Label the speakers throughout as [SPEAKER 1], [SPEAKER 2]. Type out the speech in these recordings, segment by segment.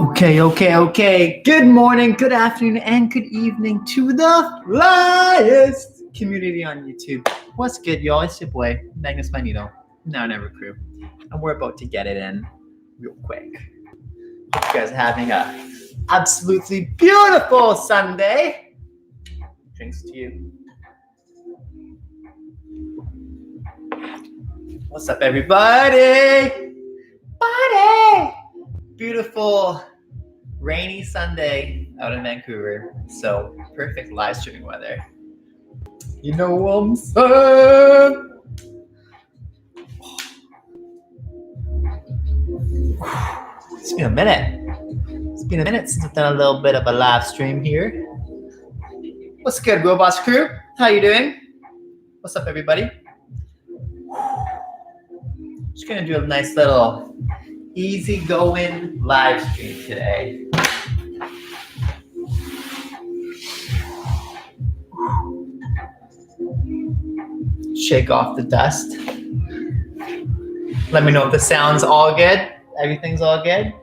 [SPEAKER 1] Okay. Good morning, good afternoon, and good evening to the flyest community on YouTube. What's good, y'all? It's your boy, Magnus.Magneto, Now Never Crew. And we're about to get it in real quick. Hope you guys are having a absolutely beautiful Sunday. Drinks to you. What's up, everybody? Party! Beautiful rainy Sunday out in Vancouver, so perfect live streaming weather. You know what I'm saying? It's been a minute since I've done a little bit of a live stream here. What's good, Bboys crew? How you doing? What's up, everybody? Just gonna do a nice little easy-going live stream today. Shake off the dust. Let me know if the sound's all good. Everything's all good.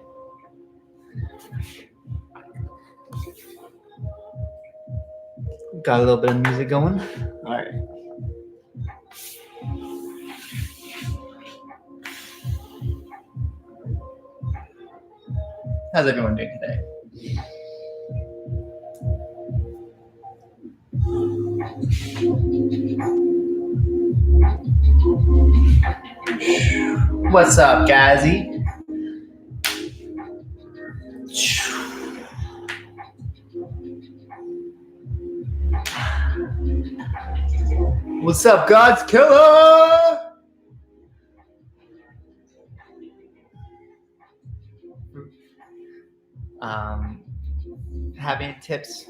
[SPEAKER 1] Got a little bit of music going. All right. How's everyone doing today? What's up, Gazzy? What's up, God's killer? Having tips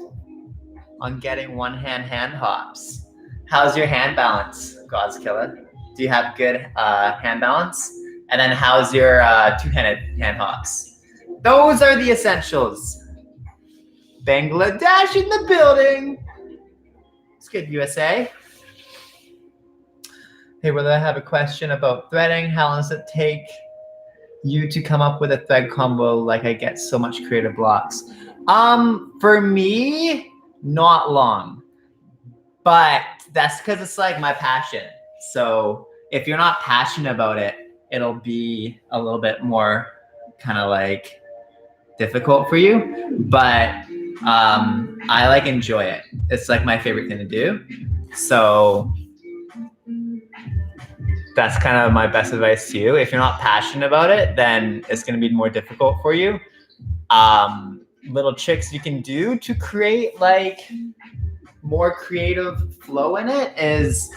[SPEAKER 1] on getting one-hand hand hops. How's your hand balance, God's killer? Do you have good hand balance? And then how's your two-handed hand hops? Those are the essentials. Bangladesh in the building. It's good, USA. Hey, brother, I have a question about threading. How long does it take you to come up with a thread combo? Like, I get so much creative blocks. For me, not long. But that's because it's like my passion. So if you're not passionate about it, it'll be a little bit more kind of like difficult for you. But I like enjoy it. It's like my favorite thing to do. So that's kind of my best advice to you. If you're not passionate about it, then it's going to be more difficult for you. Little tricks you can do to create like more creative flow in it is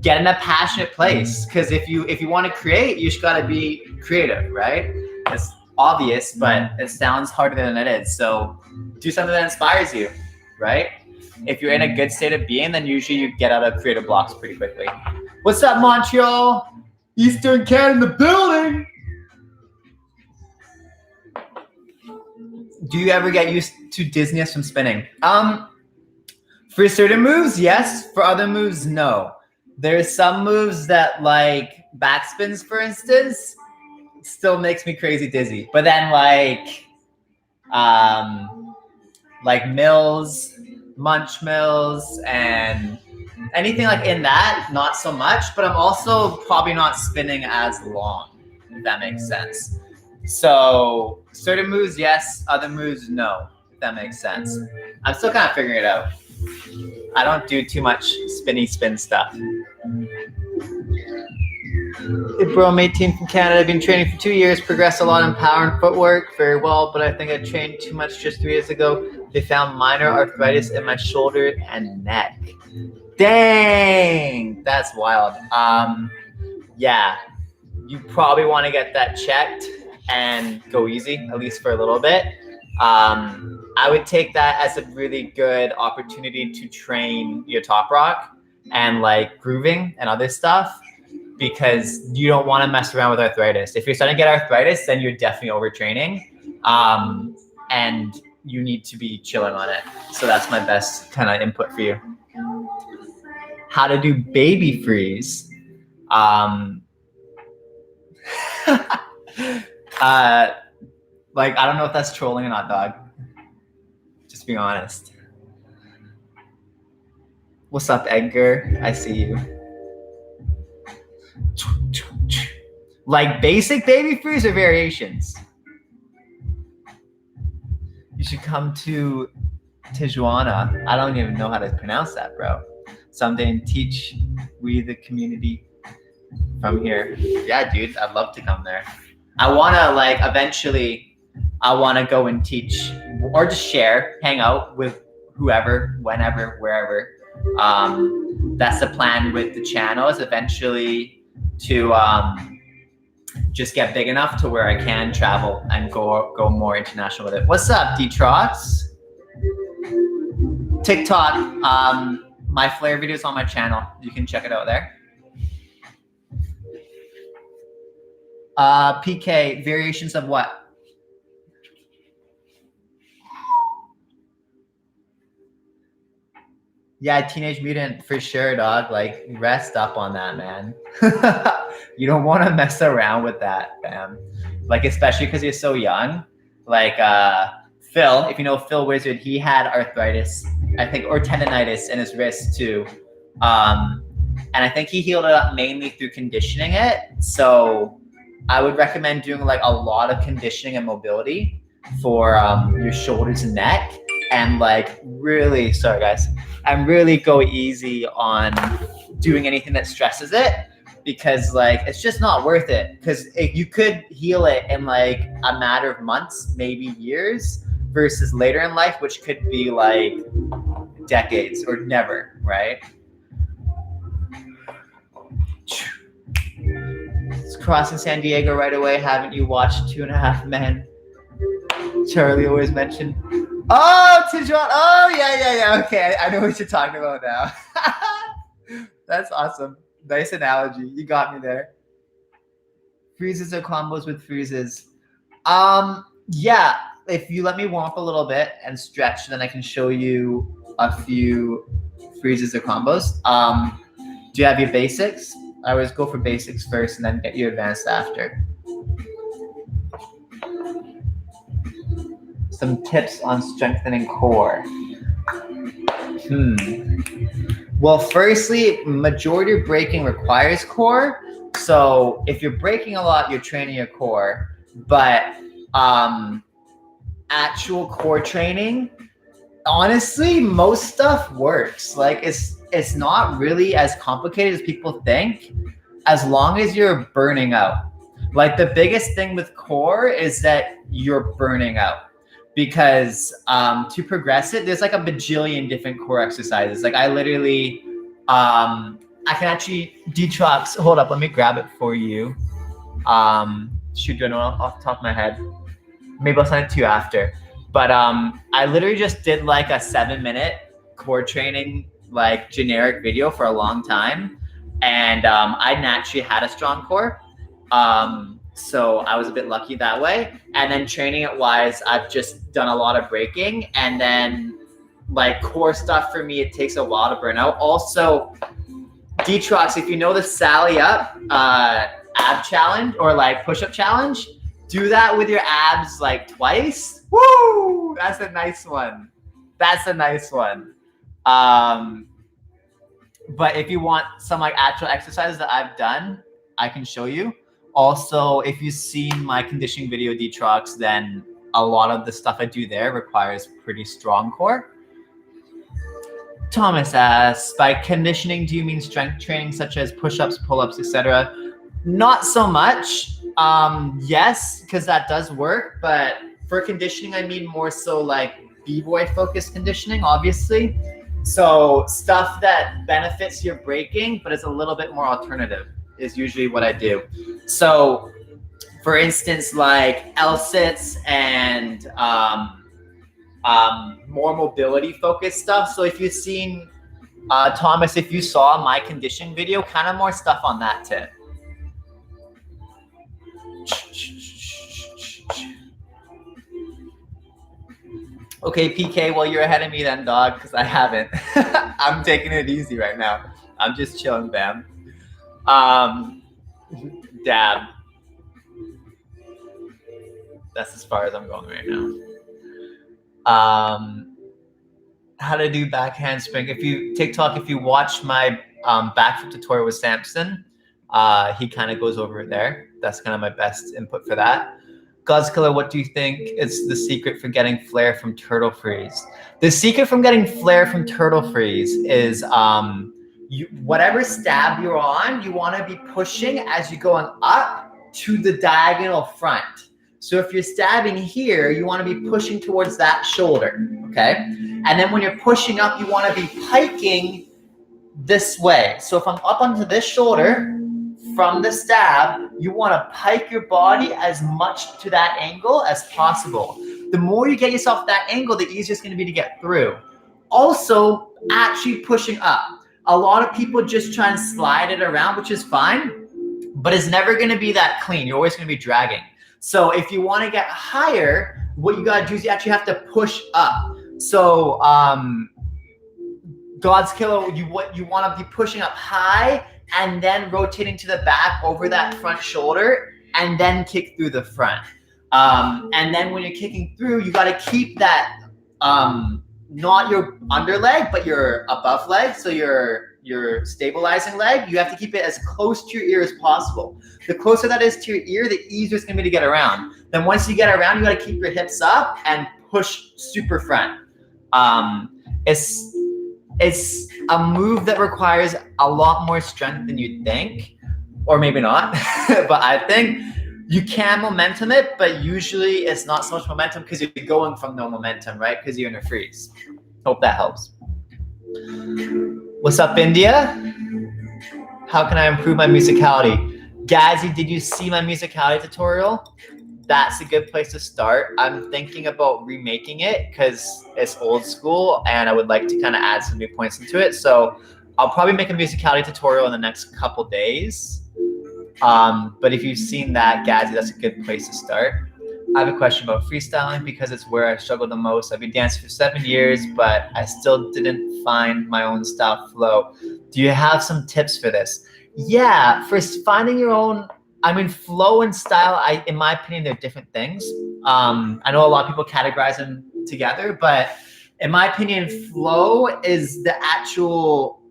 [SPEAKER 1] get in a passionate place. Because if you want to create, you just got to be creative, right? It's obvious, but it sounds harder than it is. So do something that inspires you, right? If you're in a good state of being, then usually you get out of creative blocks pretty quickly. What's up, Montreal? Eastern Canada in the building. Do you ever get used to dizziness from spinning? For certain moves, yes. For other moves, no. There's some moves that, like backspins, for instance, still makes me crazy dizzy. But then like mills, munch mills, and anything like in that, not so much. But I'm also probably not spinning as long, if that makes sense. So certain moves, yes. Other moves, no, if that makes sense. I'm still kind of figuring it out. I don't do too much spin stuff. Hey bro, I'm 18 from Canada. I've been training for 2 years, progressed a lot in power and footwork very well, but I think I trained too much just 3 years ago. They found minor arthritis in my shoulder and neck. Dang, that's wild. Yeah, you probably want to get that checked and go easy, at least for a little bit. I would take that as a really good opportunity to train your top rock and like grooving and other stuff, because you don't want to mess around with arthritis. If you're starting to get arthritis, then you're definitely overtraining, and you need to be chilling on it. So that's my best kind of input for you. How to do baby freeze. Like, I don't know if that's trolling or not, dog. Just being honest. What's up, Edgar? I see you. Like basic baby freeze or variations? You should come to Tijuana. I don't even know how to pronounce that, bro. Someday and teach we the community from here. Yeah, dude, I'd love to come there. I wanna like eventually I wanna go and teach or just share, hang out with whoever, whenever, wherever. That's the plan with the channel, is eventually to just get big enough to where I can travel and go more international with it. What's up, D-Trots? TikTok, my flare videos on my channel. You can check it out there. PK, variations of what? Yeah, Teenage Mutant for sure, dog. Like, rest up on that, man. You don't want to mess around with that, fam. Like, especially because you're so young. Like, Phil, if you know Phil Wizard, he had arthritis, I think, or tendonitis in his wrist too. And I think he healed it up mainly through conditioning it. So I would recommend doing like a lot of conditioning and mobility for your shoulders and neck, and like really, sorry guys, and really go easy on doing anything that stresses it, because like it's just not worth it. Because if you could heal it in like a matter of months, maybe years, versus later in life, which could be like decades or never, right? It's crossing San Diego right away. Haven't you watched 2.5 Men? Charlie always mentioned. Oh, Tijuana. Oh, yeah. Okay, I know what you're talking about now. That's awesome. Nice analogy. You got me there. Freezes or combos with freezes. Yeah. If you let me warm up a little bit and stretch, then I can show you a few freezes or combos. Do you have your basics? I always go for basics first and then get you advanced after. Some tips on strengthening core. Well, firstly, majority of breaking requires core. So if you're breaking a lot, you're training your core. But actual core training, honestly, most stuff works. Like it's not really as complicated as people think, as long as you're burning out. Like the biggest thing with core is that you're burning out, because to progress it, there's like a bajillion different core exercises. Like I literally, I can actually detox. Hold up, let me grab it for you. Shoot, do I know off the top of my head? Maybe I'll send it to you after. But I literally just did like a 7-minute core training, like generic video for a long time. And I naturally had a strong core. So I was a bit lucky that way. And then training it wise, I've just done a lot of breaking. And then like core stuff for me, it takes a while to burn out. Also, Detrox, if you know the Sally Up ab challenge or like push-up challenge, do that with your abs like twice. Woo! That's a nice one. That's a nice one. But if you want some like actual exercises that I've done, I can show you. Also, if you've seen my conditioning video, Detrox, then a lot of the stuff I do there requires pretty strong core. Thomas asks, by conditioning, do you mean strength training such as push-ups, pull-ups, etc.? Not so much. Yes, because that does work. But for conditioning, I mean more so like b-boy focused conditioning, obviously. So stuff that benefits your breaking, but is a little bit more alternative is usually what I do. So for instance, like L-sits and more mobility focused stuff. So if you've seen, Thomas, if you saw my conditioning video, kind of more stuff on that tip. Okay, PK, well, you're ahead of me then, dog, because I haven't. I'm taking it easy right now. I'm just chilling, fam. Dab. That's as far as I'm going right now. How to do back handspring. If you watch my backflip tutorial with Samson, he kind of goes over it there. That's kind of my best input for that. Godzilla, what do you think is the secret for getting flair from turtle freeze? The secret from getting flair from turtle freeze is whatever stab you're on, you want to be pushing as you're going up to the diagonal front. So if you're stabbing here, you want to be pushing towards that shoulder, okay? And then when you're pushing up, you want to be piking this way. So if I'm up onto this shoulder from the stab, you want to pike your body as much to that angle as possible. The more you get yourself that angle, the easier it's going to be to get through. Also, actually pushing up. A lot of people just try and slide it around, which is fine, but it's never going to be that clean. You're always going to be dragging. So if you want to get higher, what you got to do is you actually have to push up. So God's Killer, you want to be pushing up high and then rotating to the back over that front shoulder and then kick through the front. And then when you're kicking through, you got to keep that not your under leg, but your above leg. So your stabilizing leg, you have to keep it as close to your ear as possible. The closer that is to your ear, the easier it's going to be to get around. Then once you get around, you got to keep your hips up and push super front. It's a move that requires a lot more strength than you'd think, or maybe not. But I think you can momentum it, but usually it's not so much momentum because you're going from no momentum, right? Because you're in a freeze. Hope that helps. What's up, India? How can I improve my musicality? Gazzy, did you see my musicality tutorial? That's a good place to start. I'm thinking about remaking it because it's old school and I would like to kind of add some new points into it. So I'll probably make a musicality tutorial in the next couple days. But if you've seen that, Gazzy, that's a good place to start. I have a question about freestyling because it's where I struggle the most. I've been dancing for 7 years, but I still didn't find my own style flow. Do you have some tips for this? Yeah, for finding your own, flow and style, in my opinion, they're different things. I know a lot of people categorize them together, but in my opinion, flow is the actual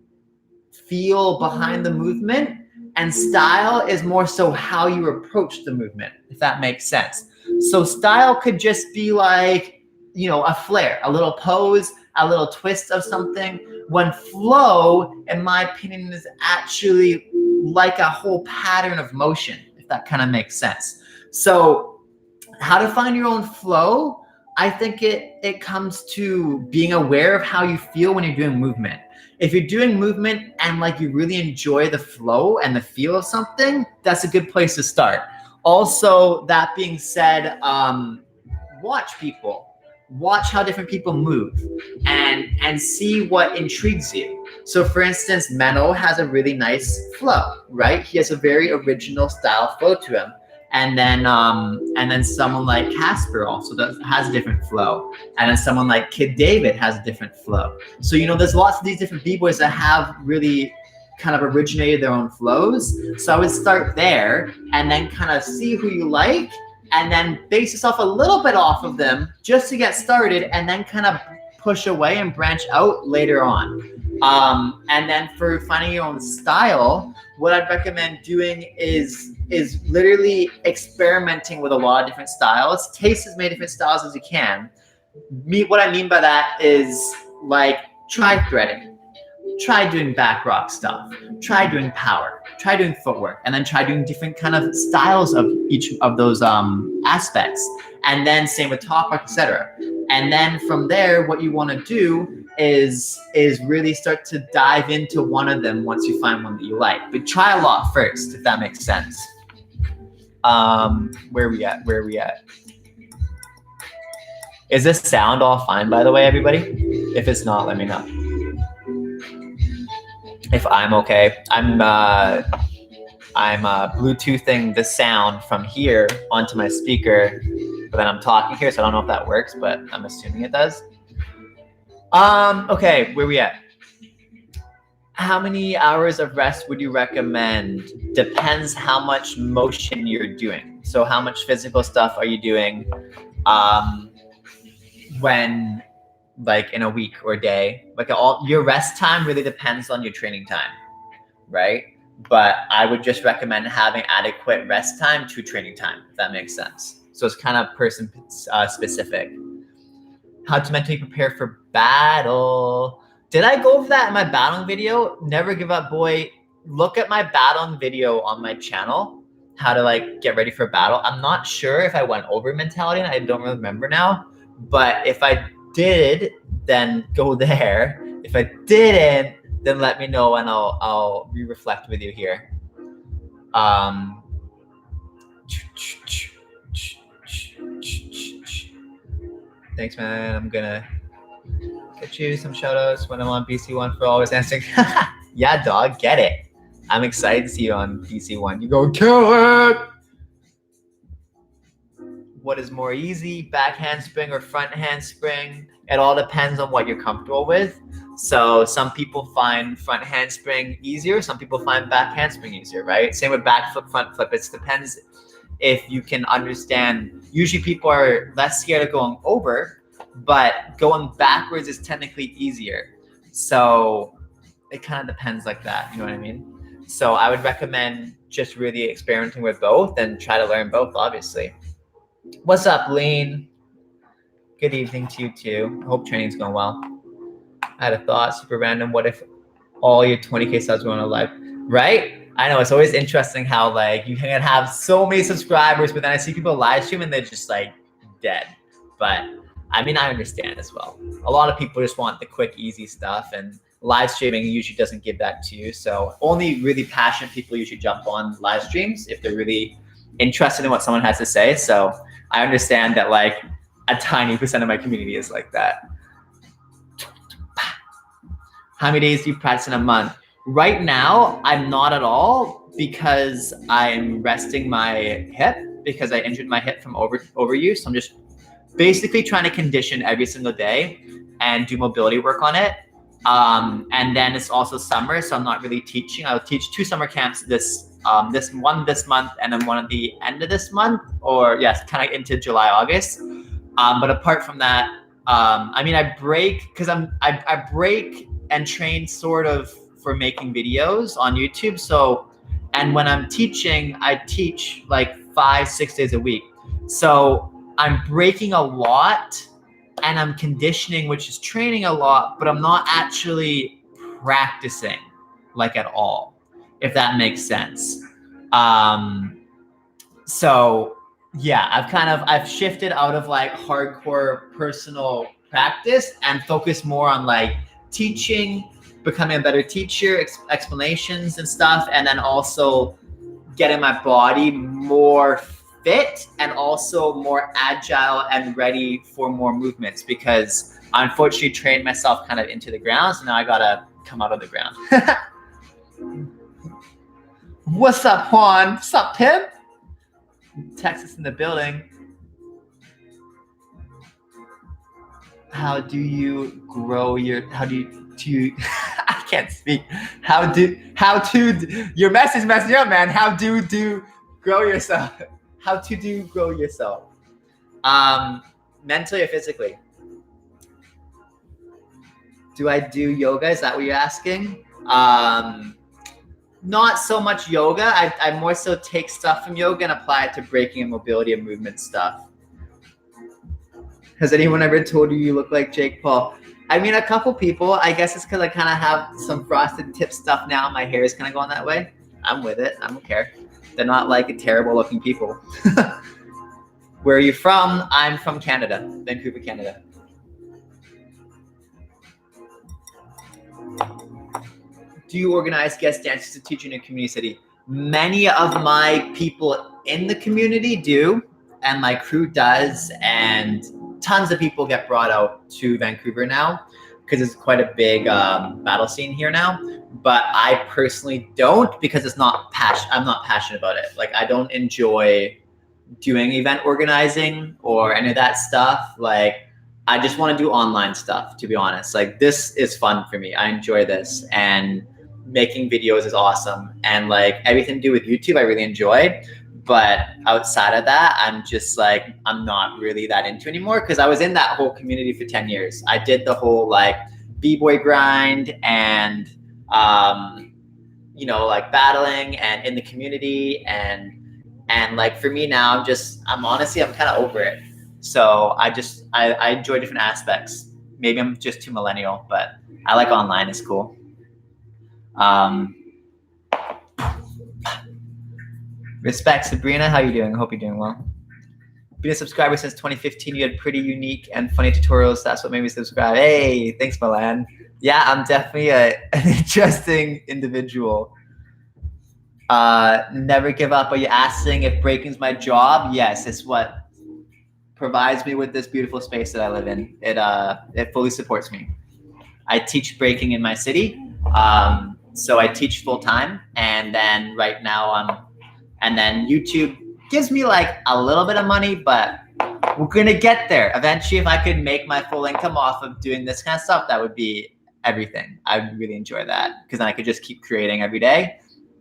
[SPEAKER 1] feel behind the movement, and style is more so how you approach the movement, if that makes sense. So style could just be like, a flair, a little pose, a little twist of something. When flow, in my opinion, is actually like a whole pattern of motion, if that kind of makes sense. So how to find your own flow, I think it comes to being aware of how you feel when you're doing movement. If you're doing movement and you really enjoy the flow and the feel of something, that's a good place to start. Also, that being said, watch people. Watch how different people move and see what intrigues you. So for instance, Menno has a really nice flow, right? He has a very original style flow to him. And then someone like Casper also has a different flow. And then someone like Kid David has a different flow. So, there's lots of these different B-boys that have really kind of originated their own flows. So I would start there and then kind of see who you like and then base yourself a little bit off of them just to get started and then kind of push away and branch out later on. And then for finding your own style, what I'd recommend doing is literally experimenting with a lot of different styles. Taste as many different styles as you can. What I mean by that is try threading. Try doing back rock stuff, try doing power, try doing footwork, and then try doing different kind of styles of each of those aspects. And then same with top rock, etc. And then from there, what you want to do is really start to dive into one of them once you find one that you like. But try a lot first, if that makes sense. Where are we at? Is this sound all fine, by the way, everybody? If it's not, let me know. If I'm okay, I'm Bluetoothing the sound from here onto my speaker, but then I'm talking here, so I don't know if that works, but I'm assuming it does. Okay, where we at? How many hours of rest would you recommend? Depends how much motion you're doing. So how much physical stuff are you doing when like in a week or day? Like all your rest time really depends on your training time, right? But I would just recommend having adequate rest time to training time, if that makes sense. So it's kind of person specific. How to mentally prepare for battle. Did I go over that in my battling video? Never give up, boy. Look at my battling video on my channel. How to like get ready for battle. I'm not sure if I went over mentality, and I don't really remember now. But if I did, then go there. If I didn't, then let me know and I'll re-reflect with you here. Thanks, man. I'm gonna get you some shout outs when I'm on BC1 for always answering. Yeah, dog, get it. I'm excited to see you on BC1. You go kill it. What is more easy, back handspring or front handspring? It all depends on what you're comfortable with. So some people find front handspring easier. Some people find back handspring easier, right? Same with back flip, front flip. It depends if you can understand. Usually people are less scared of going over, but going backwards is technically easier. So it kind of depends like that. You know what I mean? So I would recommend just really experimenting with both and try to learn both, obviously. What's up, Lean? Good evening to you too. I hope training's going well. I had a thought, super random. What if all your 20K subs were on a live? Right? I know, it's always interesting how like you can have so many subscribers, but then I see people live stream and they're just like dead. But I mean, I understand as well. A lot of people just want the quick, easy stuff, and live streaming usually doesn't give that to you. So only really passionate people usually jump on live streams if they're really interested in what someone has to say. So I understand that like a tiny percent of my community is like that. How many days do you practice in a month? Right now, I'm not at all because I'm resting my hip because I injured my hip from overuse. So I'm just basically trying to condition every single day and do mobility work on it. And then it's also summer, so I'm not really teaching. I'll teach 2 summer camps this month and then one at the end of this month, or yes, kind of into July, August. But apart from that, I mean, I break because I break and train sort of for making videos on YouTube. So, and when I'm teaching, I teach like 5-6 days a week. So I'm breaking a lot and I'm conditioning, which is training a lot, but I'm not actually practicing like at all, if that makes sense. So yeah, I've shifted out of like hardcore personal practice and focused more on like teaching, becoming a better teacher, explanations and stuff, and then also getting my body more fit and also more agile and ready for more movements, because I unfortunately trained myself kind of into the ground, so now I gotta come out of the ground. What's up, Juan? What's up, Pimp? Texas in the building. How do you grow your, I can't speak. Your message messing up, man. How do grow yourself? How to do grow yourself? Mentally or physically? Do I do yoga? Is that what you're asking? Not so much yoga. I more so take stuff from yoga and apply it to breaking and mobility and movement stuff. Has anyone ever told you you look like Jake Paul? I mean, a couple people. I guess it's because I kind of have some frosted tip stuff now. My hair is kind of going that way. I'm with it. I don't care. They're not like terrible looking people. Where are you from? I'm from Canada, Vancouver, Canada. Do you organize guest dances to teach in a community city? Many of my people in the community do, and my crew does, and tons of people get brought out to Vancouver now because it's quite a big battle scene here now. But I personally don't, because I'm not passionate about it. Like, I don't enjoy doing event organizing or any of that stuff. Like, I just want to do online stuff, to be honest. Like, this is fun for me. I enjoy this, and making videos is awesome. And like everything to do with YouTube, I really enjoy. But outside of that, I'm just like, I'm not really that into anymore, because I was in that whole community for 10 years. I did the whole like b-boy grind and, you know, like battling and in the community. And like for me now, I'm honestly, I'm kind of over it. So I enjoy different aspects. Maybe I'm just too millennial, but I like online. It's cool. Respect, Sabrina. How you doing? I hope you're doing well. Been a subscriber since 2015. You had pretty unique and funny tutorials. That's what made me subscribe. Hey, thanks, Milan. Yeah, I'm definitely an interesting individual. Never give up. Are you asking if breaking's my job? Yes, it's what provides me with this beautiful space that I live in. It fully supports me. I teach breaking in my city. So I teach full time, and then right now and then YouTube gives me like a little bit of money, but we're gonna get there. Eventually, if I could make my full income off of doing this kind of stuff, that would be everything. I'd really enjoy that, because then I could just keep creating every day.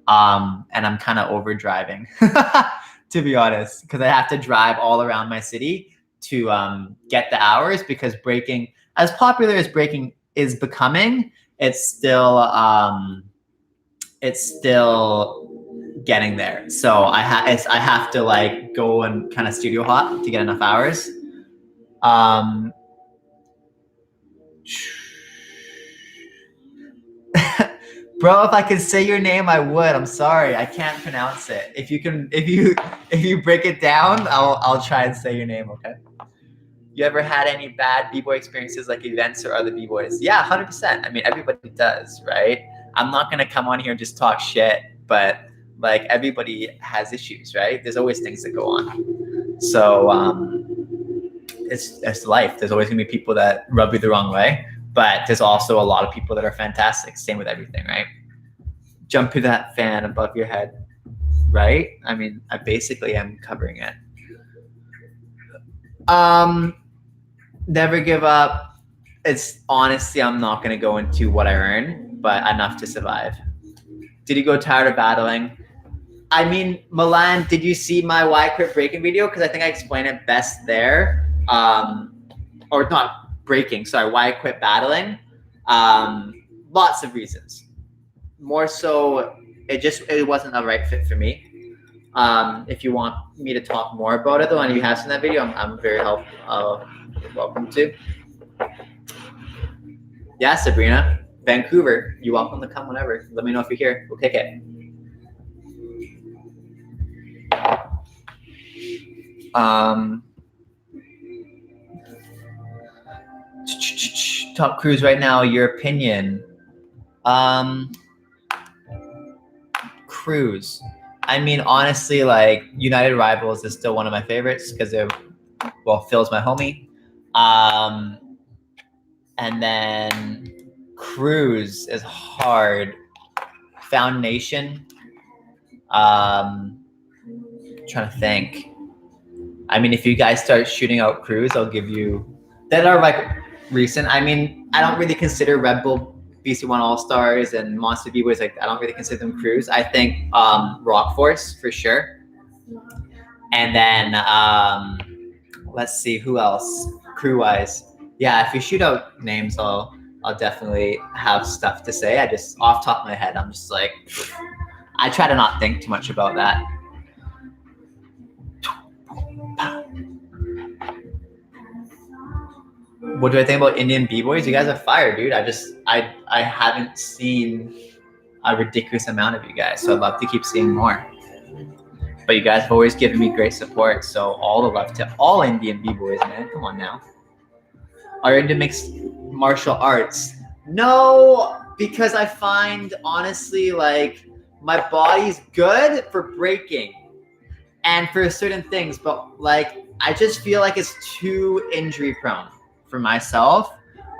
[SPEAKER 1] And I'm kind of over driving, to be honest, because I have to drive all around my city to get the hours, because breaking, as popular as breaking is becoming, it's still getting there. So I have to like go and kind of studio hop to get enough hours. Bro, if I could say your name, I would. I'm sorry, I can't pronounce it. If you break it down, I'll try and say your name. Okay. You ever had any bad b-boy experiences, like events or other b-boys? Yeah, 100%. I mean, everybody does, right? I'm not gonna come on here and just talk shit, but like everybody has issues, right? There's always things that go on. So it's life. There's always gonna be people that rub you the wrong way, but there's also a lot of people that are fantastic. Same with everything, right? Jump to that fan above your head, right? I mean, I basically am covering it. Never give up. It's honestly, I'm not gonna go into what I earn, but enough to survive. Did you go tired of battling? I mean, Milan, did you see my Why Quit Breaking video? Because I think I explained it best there. Or not breaking, sorry, Why I Quit Battling. Lots of reasons. More so, it wasn't a right fit for me. If you want me to talk more about it, though, and you have seen that video, I'm very welcome to. Yeah, Sabrina, Vancouver, you're welcome to come whenever. Let me know if you're here. We'll kick it. Top crews right now, your opinion. Crews. I mean, honestly, like United Rivals is still one of my favorites because Phil's my homie. And then Crews is hard. Foundation. Trying to think. I mean, if you guys start shooting out Crews, I'll give you that are like recent. I mean, I don't really consider Red Bull BC1 All-Stars and Monster B-Boys, like I don't really consider them crews. I think Rock Force for sure. And then let's see who else crew-wise. Yeah, if you shoot out names, I'll definitely have stuff to say. I just off top of my head, I'm just like, I try to not think too much about that. What do I think about Indian b-boys? You guys are fire, dude. I haven't seen a ridiculous amount of you guys, so I'd love to keep seeing more. But you guys have always given me great support, so all the love to all Indian b-boys, man. Come on now. Are you into mixed martial arts? No, because I find, honestly, like, my body's good for breaking and for certain things, but, like, I just feel like it's too injury prone for myself,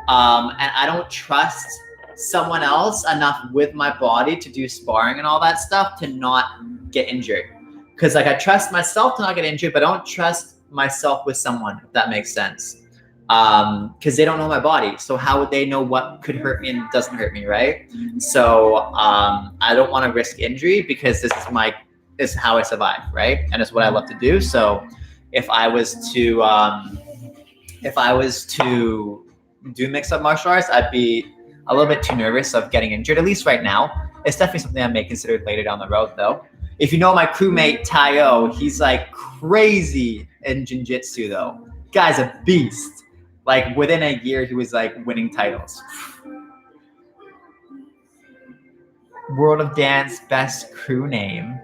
[SPEAKER 1] and I don't trust someone else enough with my body to do sparring and all that stuff to not get injured. Because like I trust myself to not get injured, but I don't trust myself with someone, if that makes sense. Because they don't know my body, so how would they know what could hurt me and doesn't hurt me, right? So I don't want to risk injury because this is my is how I survive, right? And it's what I love to do. So if I was to do mixed up martial arts, I'd be a little bit too nervous of getting injured, at least right now. It's definitely something I may consider later down the road, though. If you know my crewmate Tayo, he's like crazy in jiu-jitsu, though. Guy's a beast. Like within a year, he was like winning titles. World of Dance best crew name.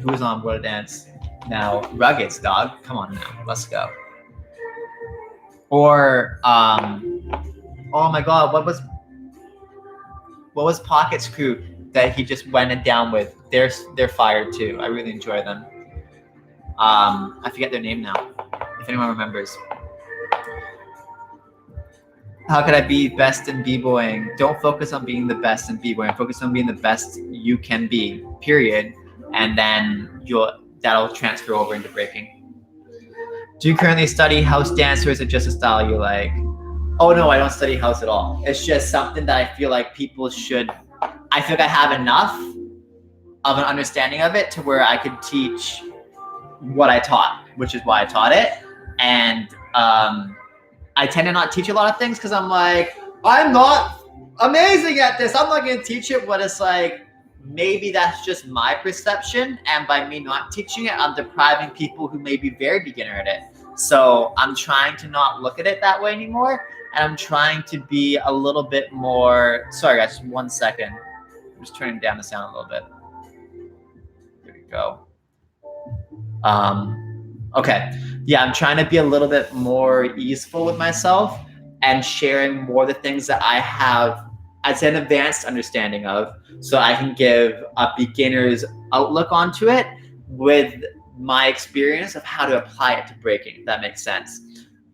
[SPEAKER 1] Who's on World of Dance now? Ruggeds, dog. Come on now, let's go. Or oh my God, what was Pocket's crew that he just went down with? They're fired too. I really enjoy them. I forget their name now. If anyone remembers. How could I be best in b-boying? Don't focus on being the best in b-boying. Focus on being the best you can be, period. And then that'll transfer over into breaking. Do you currently study house dance, or is it just a style you like? Oh no, I don't study house at all. It's just something that I feel like people should. I feel like I have enough of an understanding of it to where I could teach what I taught, which is why I taught it. And I tend to not teach a lot of things because I'm like, I'm not amazing at this. I'm not going to teach it. But it's like, maybe that's just my perception. And by me not teaching it, I'm depriving people who may be very beginner at it. So I'm trying to not look at it that way anymore. And I'm trying to be a little bit more, sorry guys, just 1 second. I'm just turning down the sound a little bit. There we go. Okay. Yeah, I'm trying to be a little bit more easeful with myself and sharing more the things that I have as an advanced understanding of, so I can give a beginner's outlook onto it with my experience of how to apply it to breaking, if that makes sense.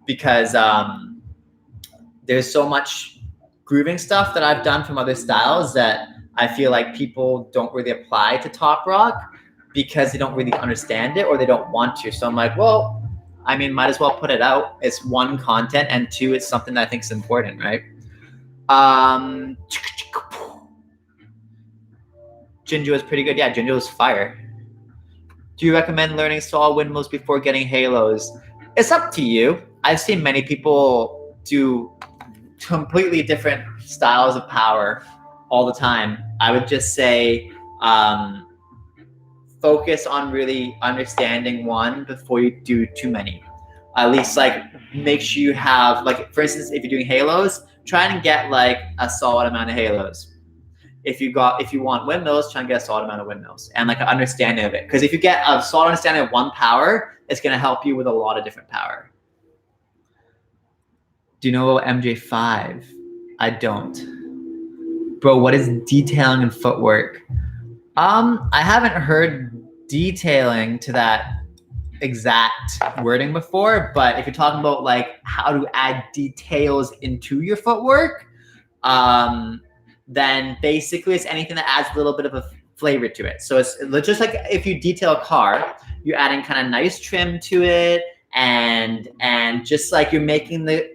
[SPEAKER 1] Because there's so much grooving stuff that I've done from other styles that I feel like people don't really apply to top rock because they don't really understand it or they don't want to. So I'm like, well, I mean, might as well put it out. It's one, content, and two, it's something that I think is important, right? Jinjo is pretty good. Yeah, Jinjo is fire. Do you recommend learning saw windmills before getting halos? It's up to you. I've seen many people do completely different styles of power all the time. I would just say focus on really understanding one before you do too many. At least like make sure you have, like, for instance, if you're doing halos, try and get like a solid amount of halos. If you want windmills, try and get a solid amount of windmills and like an understanding of it. Because if you get a solid understanding of one power, it's going to help you with a lot of different power. Do you know MJ5? I don't. Bro, what is detailing and footwork? I haven't heard detailing to that exact wording before, but if you're talking about like how to add details into your footwork, then basically it's anything that adds a little bit of a flavor to it. So it's just like if you detail a car, you're adding kind of nice trim to it, and just like you're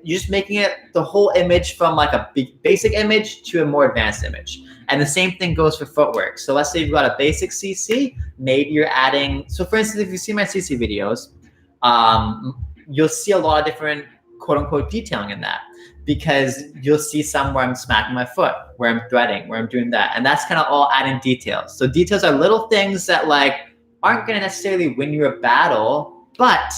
[SPEAKER 1] just making it the whole image from like a basic image to a more advanced image. And the same thing goes for footwork. So let's say you've got a basic CC, maybe you're adding, so for instance, if you see my CC videos, you'll see a lot of different quote unquote detailing in that, because you'll see some where I'm smacking my foot, where I'm threading, where I'm doing that. And that's kind of all adding details. So details are little things that like aren't going to necessarily win you a battle, but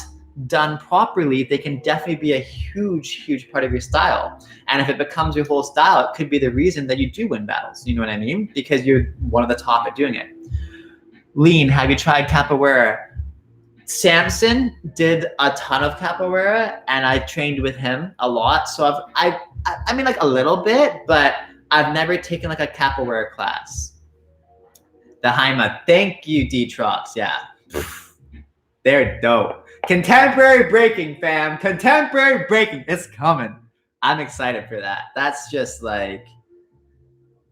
[SPEAKER 1] done properly, they can definitely be a huge part of your style. And if it becomes your whole style, it could be the reason that you do win battles. You know what I mean? Because you're one of the top at doing it. Lean, have you tried capoeira? Samson did a ton of capoeira, and I trained with him a lot. So I mean like a little bit, but I've never taken like a capoeira class. The Haima, thank you, D-Trox. Yeah, they're dope. Contemporary breaking, fam. Contemporary breaking. It's coming. I'm excited for that. That's just like,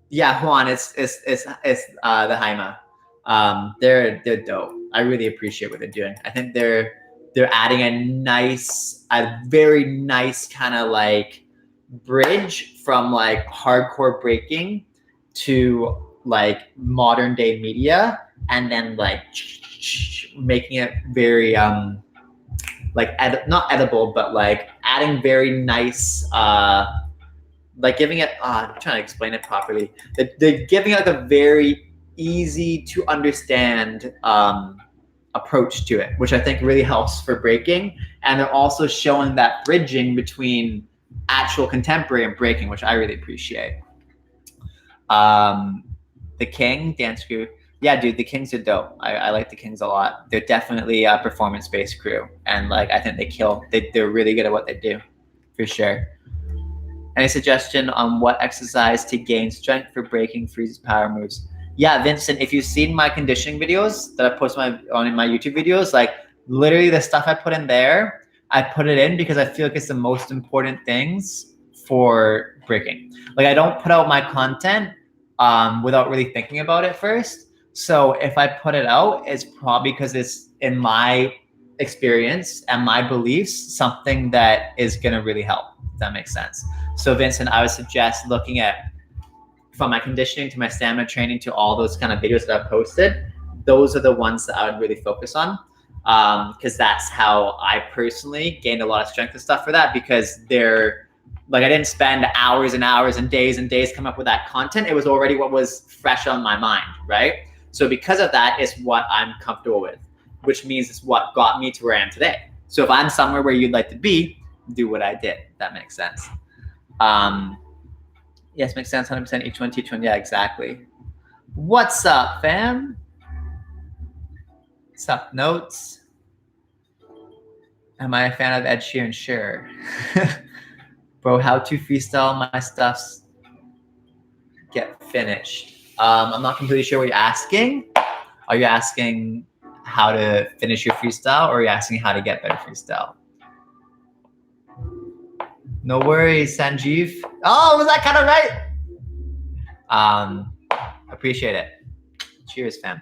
[SPEAKER 1] yeah, Juan. It's the Haima. They're dope. I really appreciate what they're doing. I think they're adding a very nice kind of like bridge from like hardcore breaking to like modern day media, and then like making it very like not edible, but like adding very nice like giving it I'm trying to explain it properly. They're giving like a very easy to understand approach to it, which I think really helps for breaking. And they're also showing that bridging between actual contemporary and breaking, which I really appreciate. The King dance crew. Yeah, dude, the Kings are dope. I like the Kings a lot. They're definitely a performance-based crew. And like, I think they kill. They're really good at what they do, for sure. Any suggestion on what exercise to gain strength for breaking freezes power moves? Yeah, Vincent, if you've seen my conditioning videos that I post on my YouTube videos, like literally the stuff I put in there, I put it in because I feel like it's the most important things for breaking. Like I don't put out my content without really thinking about it first. So if I put it out, it's probably because it's in my experience and my beliefs, something that is gonna really help, if that makes sense. So Vincent, I would suggest looking at from my conditioning to my stamina training to all those kind of videos that I've posted. Those are the ones that I would really focus on because that's how I personally gained a lot of strength and stuff for that, because they're like, I didn't spend hours and hours and days coming up with that content. It was already what was fresh on my mind, right? So because of that, it's what I'm comfortable with, which means it's what got me to where I am today. So if I'm somewhere where you'd like to be, do what I did. If that makes sense. Yes, makes sense. 100% each one, teach one. Yeah, exactly. What's up, fam? What's up, notes? Am I a fan of Ed Sheeran? Sure. Bro, how to freestyle my stuffs get finished? I'm not completely sure what you're asking. Are you asking how to finish your freestyle, or are you asking how to get better freestyle? No worries, Sanjeev. Oh, was that kind of right? Appreciate it. Cheers, fam.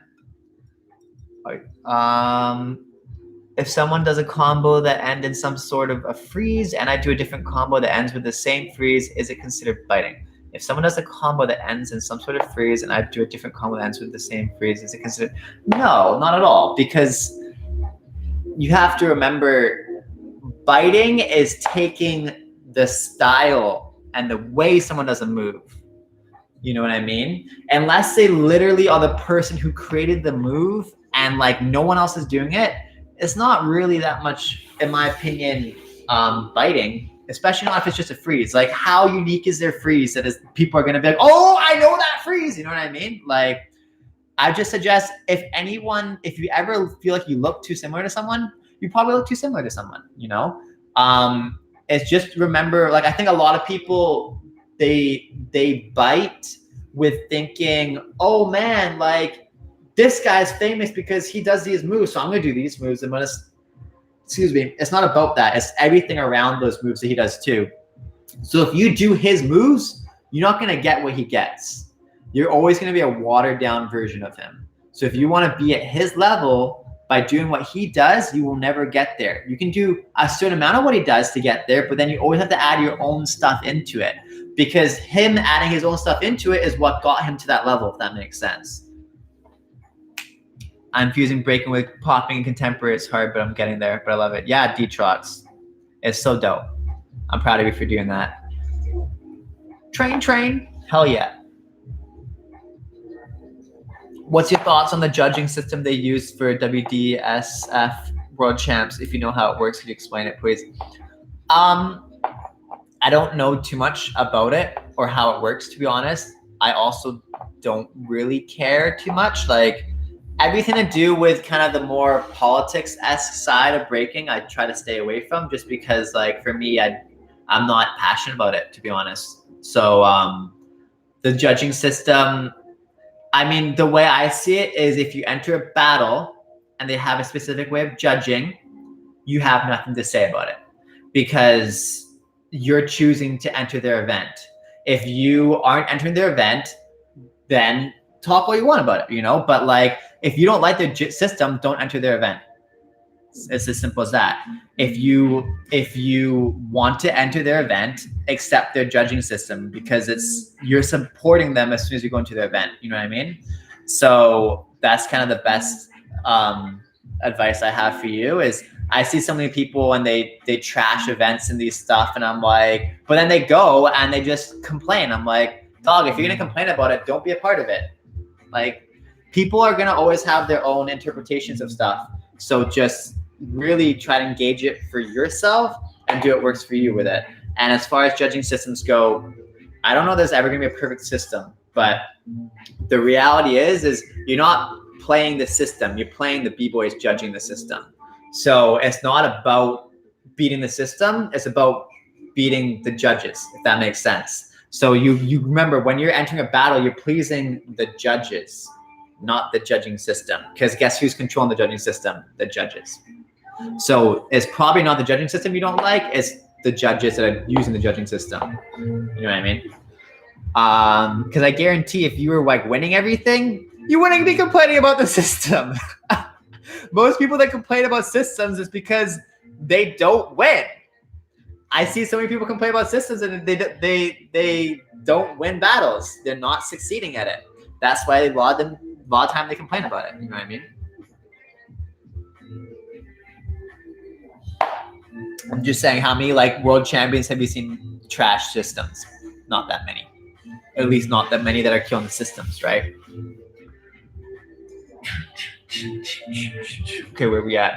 [SPEAKER 1] If someone does a combo that ends in some sort of a freeze and I do a different combo that ends with the same freeze, is it considered biting? If someone does a combo that ends in some sort of freeze and I do a different combo that ends with the same freeze, is it considered? No, not at all, because you have to remember, biting is taking the style and the way someone does a move. You know what I mean? Unless they literally are the person who created the move and like no one else is doing it, it's not really that much, in my opinion, biting, especially not if it's just a freeze. Like, how unique is their freeze that is people are gonna be like, oh, I know that freeze. You know what I mean? Like, I just suggest if you ever feel like you look too similar to someone, you probably look too similar to someone, you know? It's just remember, like, I think a lot of people, they bite with thinking, oh man, like this guy's famous because he does these moves, so I'm gonna do these moves. I'm gonna, excuse me, it's not about that. It's everything around those moves that he does too. So if you do his moves, you're not gonna get what he gets. You're always gonna be a watered down version of him. So if you wanna be at his level, by doing what he does, you will never get there. You can do a certain amount of what he does to get there, but then you always have to add your own stuff into it, because him adding his own stuff into it is what got him to that level, if that makes sense. I'm fusing breaking with popping and contemporary. It's hard, but I'm getting there, but I love it. Yeah, D-Trox. It's so dope. I'm proud of you for doing that. Train. Hell yeah. What's your thoughts on the judging system they use for WDSF World Champs? If you know how it works, could you explain it, please? I don't know too much about it or how it works, to be honest. I also don't really care too much. Like, everything to do with kind of the more politics-esque side of breaking, I try to stay away from, just because, like, for me, I'm not passionate about it, to be honest. So the judging system, I mean, the way I see it is, if you enter a battle and they have a specific way of judging, you have nothing to say about it, because you're choosing to enter their event. If you aren't entering their event, then talk what you want about it, you know? But like, if you don't like their system, don't enter their event. It's as simple as that. If you want to enter their event, accept their judging system, because you're supporting them as soon as you go into their event. You know what I mean? So that's kind of the best advice I have for you. Is I see so many people and they trash events and these stuff, and I'm like, but then they go and they just complain. I'm like, dog, if you're gonna complain about it, don't be a part of it. Like, people are gonna always have their own interpretations of stuff. So just really try to engage it for yourself and do what works for you with it. And as far as judging systems go, I don't know if there's ever gonna be a perfect system, but the reality is you're not playing the system, you're playing the B-boys judging the system. So it's not about beating the system, it's about beating the judges, if that makes sense. So you remember, when you're entering a battle, you're pleasing the judges, not the judging system. Because guess who's controlling the judging system? The judges. So it's probably not the judging system you don't like, it's the judges that are using the judging system. You know what I mean? Because I guarantee if you were like winning everything, you wouldn't be complaining about the system. Most people that complain about systems is because they don't win. I see so many people complain about systems and they don't win battles. They're not succeeding at it. That's why a lot of time they complain about it. You know what I mean? I'm just saying, how many like world champions have you seen trash systems? Not that many. At least not that many that are killing the systems, right? Okay, where are we at?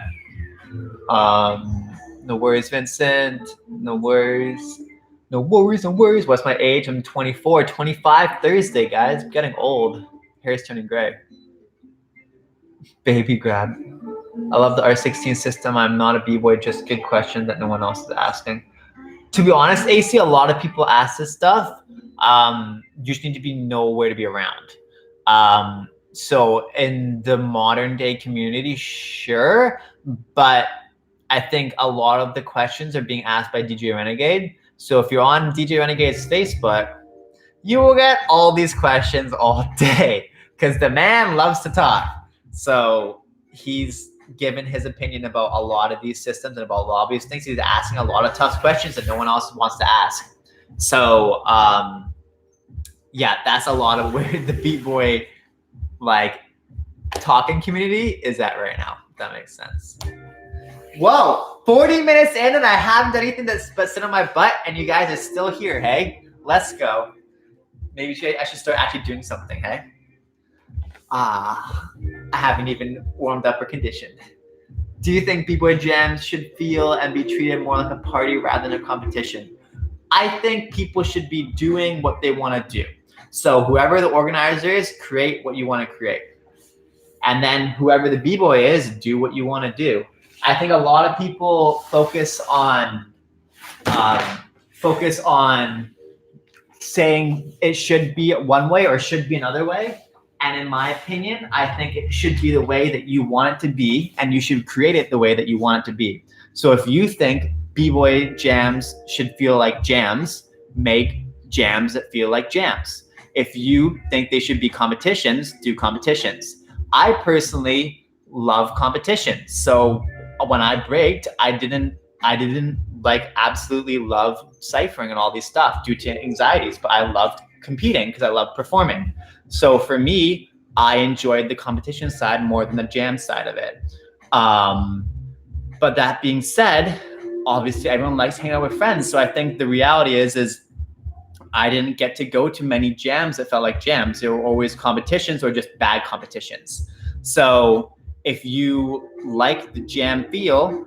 [SPEAKER 1] No worries, Vincent. No worries. No worries, no worries. What's my age? I'm 24, 25 Thursday, guys. I'm getting old. Hair's turning gray. Baby grab. I love the R16 system. I'm not a B-boy, just good question that no one else is asking. To be honest, AC, a lot of people ask this stuff. You just need to know where to be around. So in the modern day community, sure, but I think a lot of the questions are being asked by DJ Renegade. So if you're on DJ Renegade's Facebook, you will get all these questions all day because the man loves to talk. So he's given his opinion about a lot of these systems and about a lot of these things. He's asking a lot of tough questions that no one else wants to ask. So yeah, that's a lot of where the B-boy like talking community is at right now. If that makes sense. Whoa, 40 minutes in and I haven't done anything but sit on my butt and you guys are still here, hey? Let's go. Maybe I should start actually doing something, hey? I haven't even warmed up or conditioned. Do you think B-boy jams should feel and be treated more like a party rather than a competition? I think people should be doing what they want to do. So whoever the organizer is, create what you want to create. And then whoever the B-boy is, do what you want to do. I think a lot of people focus on saying it should be one way or should be another way. And in my opinion, I think it should be the way that you want it to be, and you should create it the way that you want it to be. So if you think B-boy jams should feel like jams, make jams that feel like jams. If you think they should be competitions, do competitions. I personally love competitions. So when I braked, I didn't like absolutely love ciphering and all these stuff due to anxieties, but I loved competing because I loved performing. So for me, I enjoyed the competition side more than the jam side of it. But that being said, obviously everyone likes hanging out with friends. So I think the reality is I didn't get to go to many jams that felt like jams. There were always competitions or just bad competitions. So if you like the jam feel,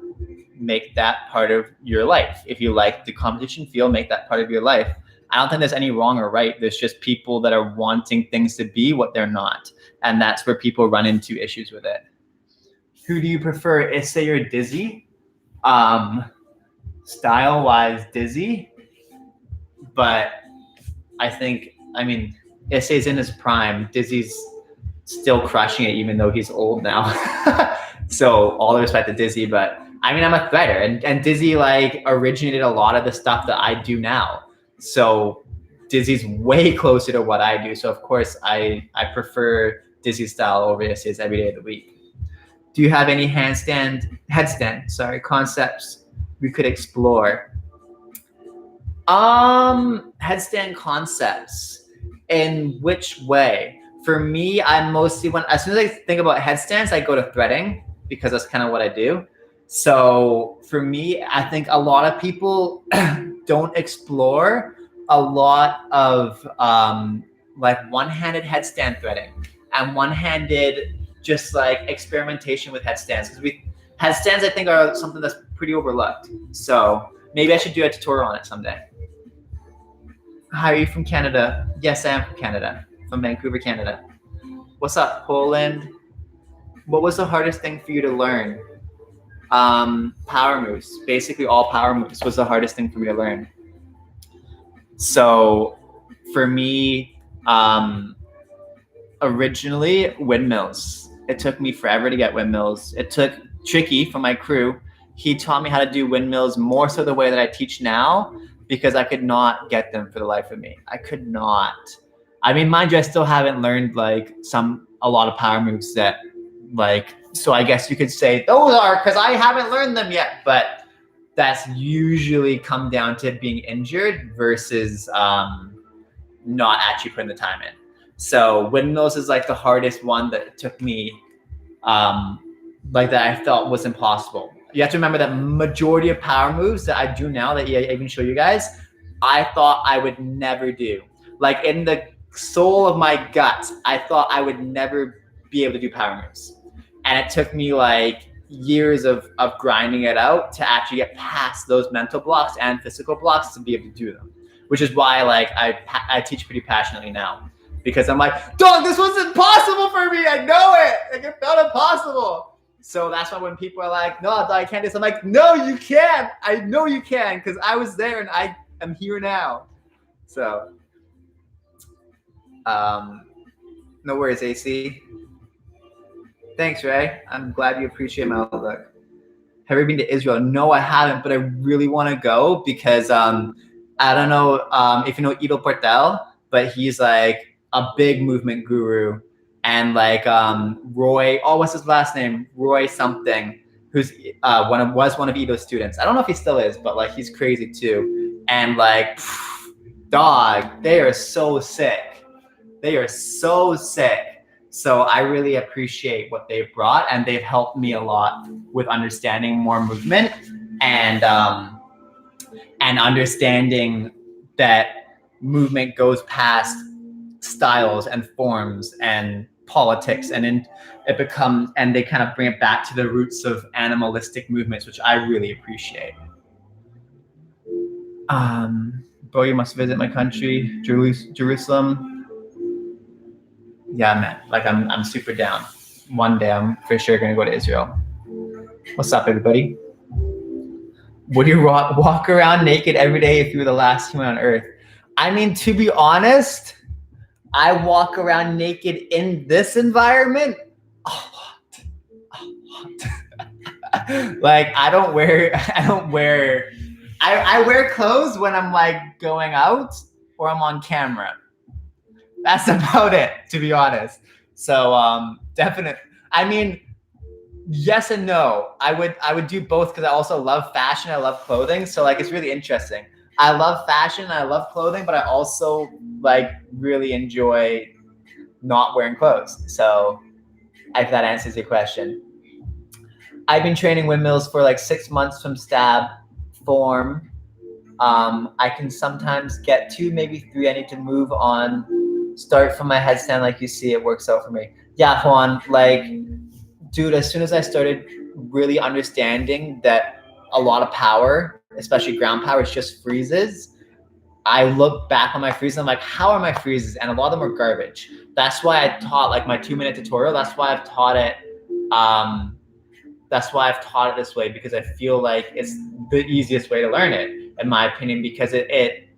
[SPEAKER 1] make that part of your life. If you like the competition feel, make that part of your life. I don't think there's any wrong or right. There's just people that are wanting things to be what they're not. And that's where people run into issues with it. Who do you prefer, Issei or Dizzy? Style-wise, Dizzy. But I think, Issei's in his prime. Dizzy's still crushing it, even though he's old now. So all the respect to Dizzy, but I'm a threader, and Dizzy like originated a lot of the stuff that I do now. So Dizzy's way closer to what I do. So of course I prefer Dizzy's style over Issei's every day of the week. Do you have any headstand, concepts we could explore? Headstand concepts. In which way? For me, I mostly as soon as I think about headstands, I go to threading because that's kind of what I do. So for me, I think a lot of people don't explore a lot of like one-handed headstand threading and one-handed just like experimentation with headstands, because headstands I think are something that's pretty overlooked. So maybe I should do a tutorial on it someday. Hi, are you from Canada? Yes, I am from Canada, from Vancouver, Canada. What's up, Poland? What was the hardest thing for you to learn? Power moves. Basically all power moves was the hardest thing for me to learn. So for me, originally windmills. It took me forever to get windmills. It took Tricky from my crew. He taught me how to do windmills more so the way that I teach now, because I could not get them for the life of me. I could not. I mean, mind you, I still haven't learned like a lot of power moves that like, so I guess you could say those are because I haven't learned them yet, but that's usually come down to being injured versus not actually putting the time in. So windmills is like the hardest one that took me, like that I felt was impossible. You have to remember that majority of power moves that I do now that I even show you guys, I thought I would never do. Like in the soul of my guts, I thought I would never be able to do power moves. And it took me like years of grinding it out to actually get past those mental blocks and physical blocks to be able to do them, which is why like I teach pretty passionately now, because I'm like, dog, this was impossible for me. I know it. Like it felt impossible. So that's why when people are like, no, I can't do this, I'm like, no, you can. I know you can, because I was there and I am here now. So, no worries, AC. Thanks, Ray. I'm glad you appreciate my outlook. Have you been to Israel? No, I haven't, but I really want to go because I don't know if you know Ido Portal, but he's like a big movement guru. And like Roy, what's his last name? Roy something, who's was one of Ido's students. I don't know if he still is, but like he's crazy too. And like, dog, they are so sick. They are so sick. So I really appreciate what they've brought, and they've helped me a lot with understanding more movement and understanding that movement goes past styles and forms and politics, and then they kind of bring it back to the roots of animalistic movements, which I really appreciate. Bro, you must visit my country, Jerusalem. Yeah, man, like I'm super down. One day I'm for sure gonna go to Israel. What's up, everybody? Would you walk around naked every day if you were the last human on earth? I mean, to be honest, I walk around naked in this environment a lot. Like I wear clothes when I'm like going out or I'm on camera. That's about it, to be honest. So definitely, I mean, yes and no. I would do both because I also love fashion. I love clothing. So like it's really interesting. I love fashion, I love clothing, but I also like really enjoy not wearing clothes. So if that answers your question. I've been training windmills for like 6 months from stab form. I can sometimes get 2, maybe 3. I need to move on. Start from my headstand like you see, it works out for me. Yeah, Juan, like, dude, as soon as I started really understanding that a lot of power, especially ground power, is just freezes, I look back on my freezes, I'm like, how are my freezes? And a lot of them are garbage. That's why I taught like my 2-minute tutorial. That's why I've taught it. That's why I've taught it this way, because I feel like it's the easiest way to learn it, in my opinion, because it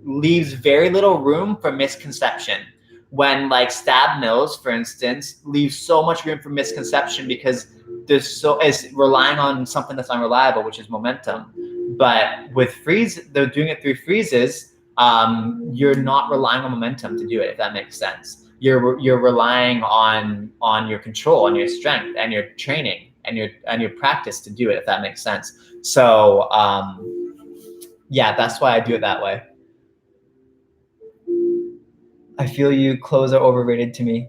[SPEAKER 1] leaves very little room for misconception. When like stab mills, for instance, leave so much room for misconception because it's relying on something that's unreliable, which is momentum. But with they're doing it through freezes. You're not relying on momentum to do it, if that makes sense. you're relying on your control, on your strength, and your training, and your practice to do it, if that makes sense. So yeah, that's why I do it that way. I feel you. Clothes are overrated to me.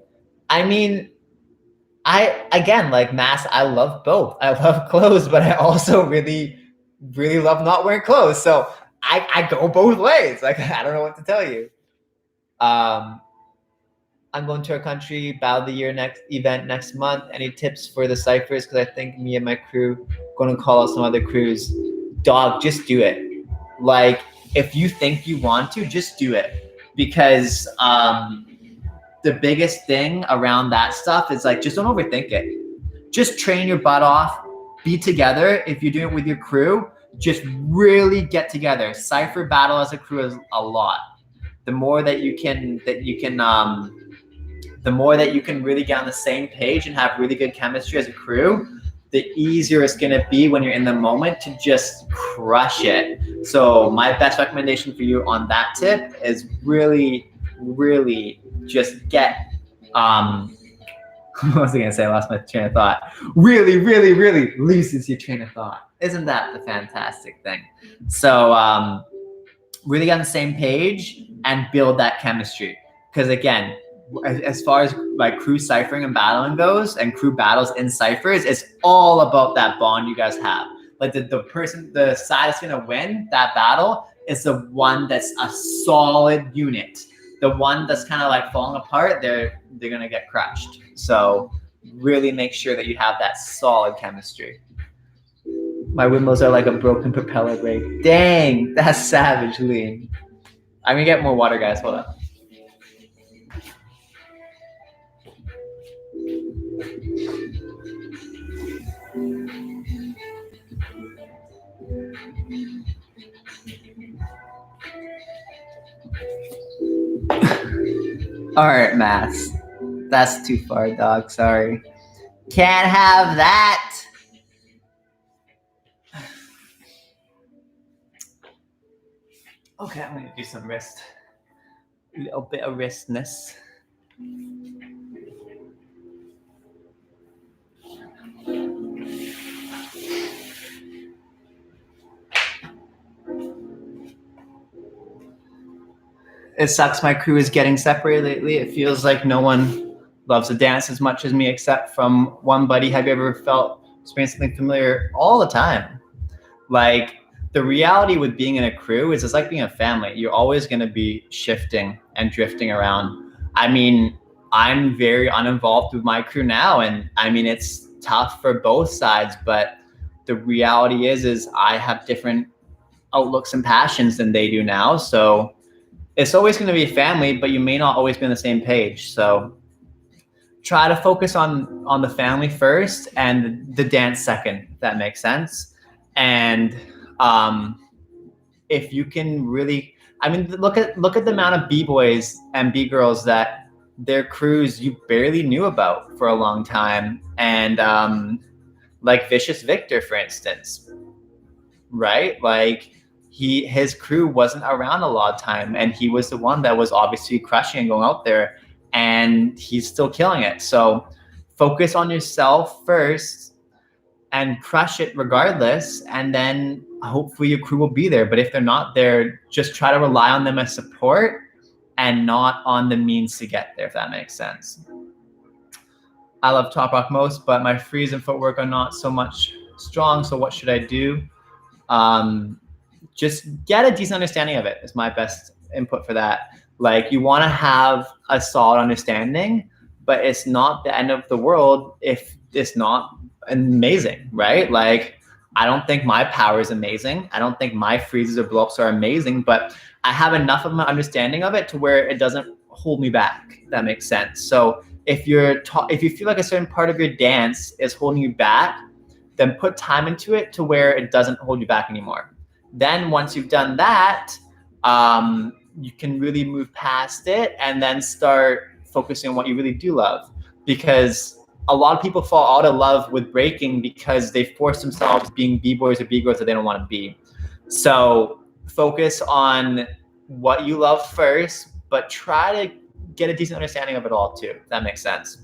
[SPEAKER 1] I mean, again, like mass, I love both. I love clothes, but I also really, really love not wearing clothes. So I go both ways. Like, I don't know what to tell you. I'm going to a country battle of the year event next month. Any tips for the ciphers? Because I think me and my crew going to call out some other crews. Dog, just do it. Like, if you think you want to, just do it. Because the biggest thing around that stuff is like, just don't overthink it. Just train your butt off. Be together. If you're doing it with your crew, just really get together. Cypher battle as a crew is a lot. The more that you can the more that you can really get on the same page and have really good chemistry as a crew, the easier it's going to be when you're in the moment to just crush it. So my best recommendation for you on that tip is really, really just get, what was I going to say? I lost my train of thought. Really, really, really loosens your train of thought. Isn't that the fantastic thing? So really get on the same page and build that chemistry. Because again, as far as like crew ciphering and battling goes, and crew battles in ciphers, it's all about that bond you guys have. Like the side that's gonna win that battle is the one that's a solid unit. The one that's kind of like falling apart, they're gonna get crushed. So really make sure that you have that solid chemistry. My windmills are like a broken propeller brake. Dang, that's savage, Lean. I'm gonna get more water, guys. Hold on. All right, Mass. That's too far, dog. Sorry. Can't have that. Okay, I'm gonna do some wrist. A little bit of wristness. It sucks my crew is getting separated lately. It feels like no one loves to dance as much as me except from one buddy. Have you ever experienced something familiar? All the time. Like, the reality with being in a crew is it's like being a family. You're always going to be shifting and drifting around. I mean, I'm very uninvolved with my crew now, and I mean, it's tough for both sides, but the reality is I have different outlooks and passions than they do now. So it's always going to be a family, but you may not always be on the same page. So try to focus on the family first and the dance second, if that makes sense. And if you can really, I mean, look at the amount of B-boys and B-girls that their crews you barely knew about for a long time. And like Vicious Victor, for instance, right? Like his crew wasn't around a lot of time, and he was the one that was obviously crushing and going out there, and he's still killing it. So focus on yourself first and crush it regardless, and then hopefully your crew will be there. But if they're not there, just try to rely on them as support and not on the means to get there, if that makes sense. I love Top Rock most, but my freeze and footwork are not so much strong. So what should I do? Just get a decent understanding of it is my best input for that. Like, you want to have a solid understanding, but it's not the end of the world if it's not amazing, right? Like, I don't think my power is amazing. I don't think my freezes or blow-ups are amazing, but I have enough of an understanding of it to where it doesn't hold me back, if that makes sense. So if you feel like a certain part of your dance is holding you back, then put time into it to where it doesn't hold you back anymore. Then once you've done that, you can really move past it and then start focusing on what you really do love. Because a lot of people fall out of love with breaking because they force themselves being B-boys or B-girls that they don't want to be. So focus on what you love first, but try to get a decent understanding of it all too, if that makes sense.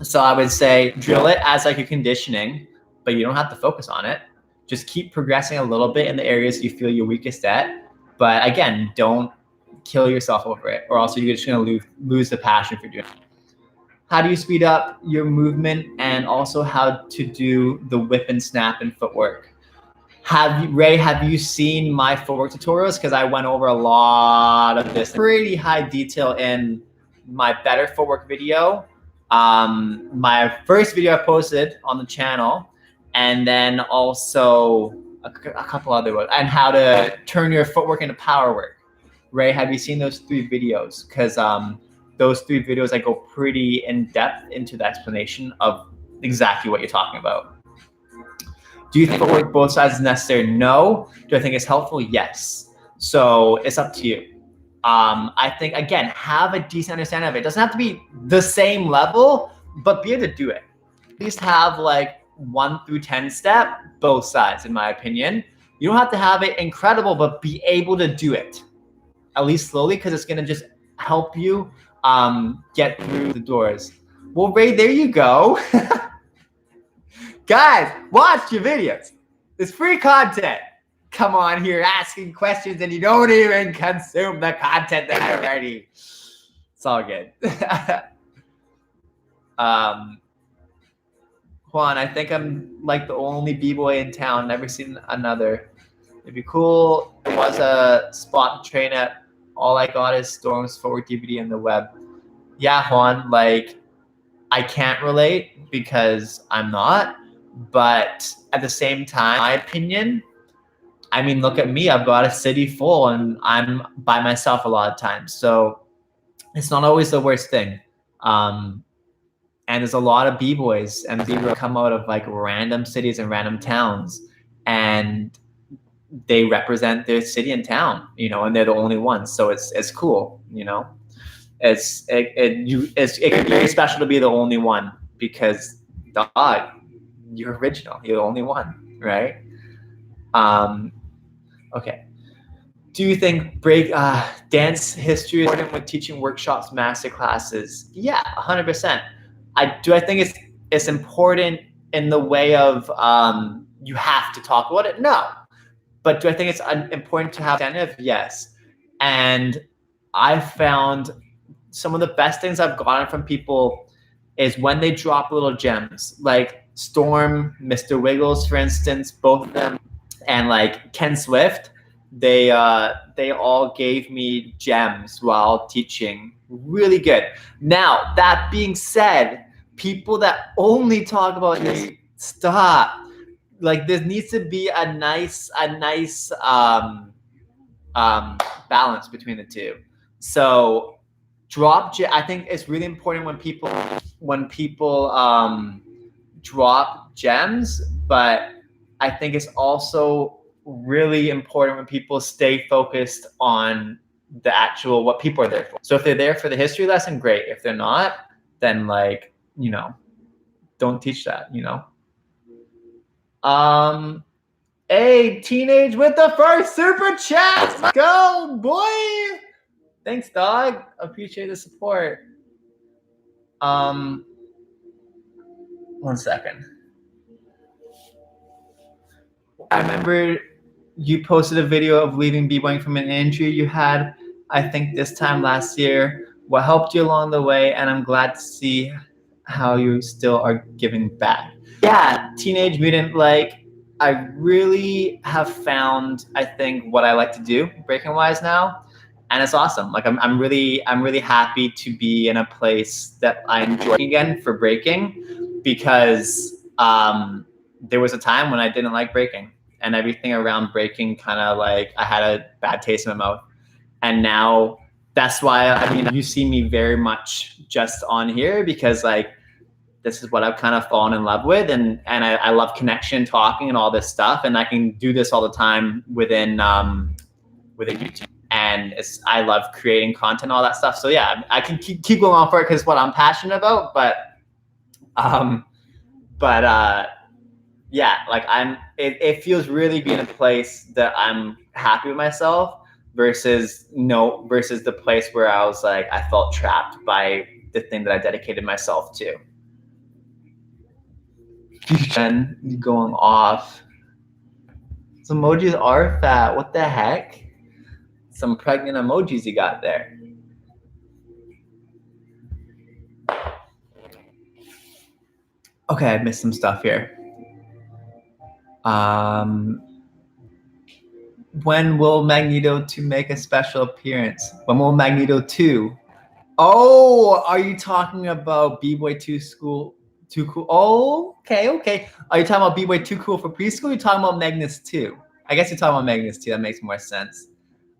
[SPEAKER 1] So I would say drill it as like a conditioning, but you don't have to focus on it. Just keep progressing a little bit in the areas you feel you're weakest at. But again, don't kill yourself over it, or else you're just going to lose the passion for doing it. How do you speed up your movement, and also how to do the whip and snap and footwork? Ray, have you seen my footwork tutorials? Because I went over a lot of this, pretty high detail in my better footwork video. My first video I posted on the channel, and then also a couple other ones, and how to turn your footwork into power work. Ray, have you seen those 3 videos? Because those 3 videos, I go pretty in depth into the explanation of exactly what you're talking about. Do you think footwork both sides is necessary? No. Do I think it's helpful? Yes. So it's up to you. I think, again, have a decent understanding of it. It doesn't have to be the same level, but be able to do it. At least have like 1 through 10 step, both sides, in my opinion. You don't have to have it incredible, but be able to do it, at least slowly, because it's going to just help you get through the doors. Well, Ray, there you go. Guys, watch your videos. It's free content. Come on here asking questions and you don't even consume the content that already. It's all good. Juan, I think I'm like the only b-boy in town. Never seen another. It'd be cool. There was a spot to train at. All I got is Storm's forward DVD and the web. Yeah, Juan, like I can't relate because I'm not. But at the same time, my opinion, I mean, look at me. I've got a city full and I'm by myself a lot of times. So it's not always the worst thing. And there's a lot of b-boys, and b-boys come out of like random cities and random towns, and they represent their city and town, you know, and they're the only ones. So it's cool, you know. It's very special to be the only one, because dog, you're original. You're the only one, right? Okay. Do you think dance history is important with teaching workshops, master classes? Yeah, 100%. I think it's important in the way of you have to talk about it? No. But do I think it's important to have incentive? Yes. And I found some of the best things I've gotten from people is when they drop little gems, like Storm, Mr. Wiggles, for instance, both of them, and like Ken Swift. They all gave me gems while teaching. Really good. Now, that being said, people that only talk about this, stop. Like there needs to be a nice balance between the two. So I think it's really important when people drop gems, but I think it's also really important when people stay focused on the actual what people are there for. So if they're there for the history lesson, great. If they're not, then like, you know, don't teach that, you know. Hey, Teenage with the first super chat. Let's go, boy. Thanks, dog. Appreciate the support. 1 second. I remember you posted a video of leaving b-boying from an injury you had, I think this time last year. What helped you along the way? And I'm glad to see how you still are giving back. Yeah, Teenage Mutant, like I really have found, I think, what I like to do breaking wise now. And it's awesome. Like I'm really happy to be in a place that I enjoy again for breaking, because there was a time when I didn't like breaking, and everything around breaking kind of like I had a bad taste in my mouth. And now that's why, I mean, you see me very much just on here, because like this is what I've kind of fallen in love with, and I love connection, talking, and all this stuff, and I can do this all the time within YouTube. And I love creating content, all that stuff. So yeah, I can keep going on for it because it's what I'm passionate about. But yeah, like it feels really being in a place that I'm happy with myself. versus the place where I was like, I felt trapped by the thing that I dedicated myself to. And going off. Some emojis are fat. What the heck? Some pregnant emojis you got there. Okay, I missed some stuff here. When will Magneto 2 make a special appearance? When will Magneto 2? Oh, are you talking about B-Boy 2 School? Too cool? Oh, okay. Are you talking about B-Boy Too Cool for preschool? Or are you talking about Magnus 2? I guess you're talking about Magnus 2. That makes more sense.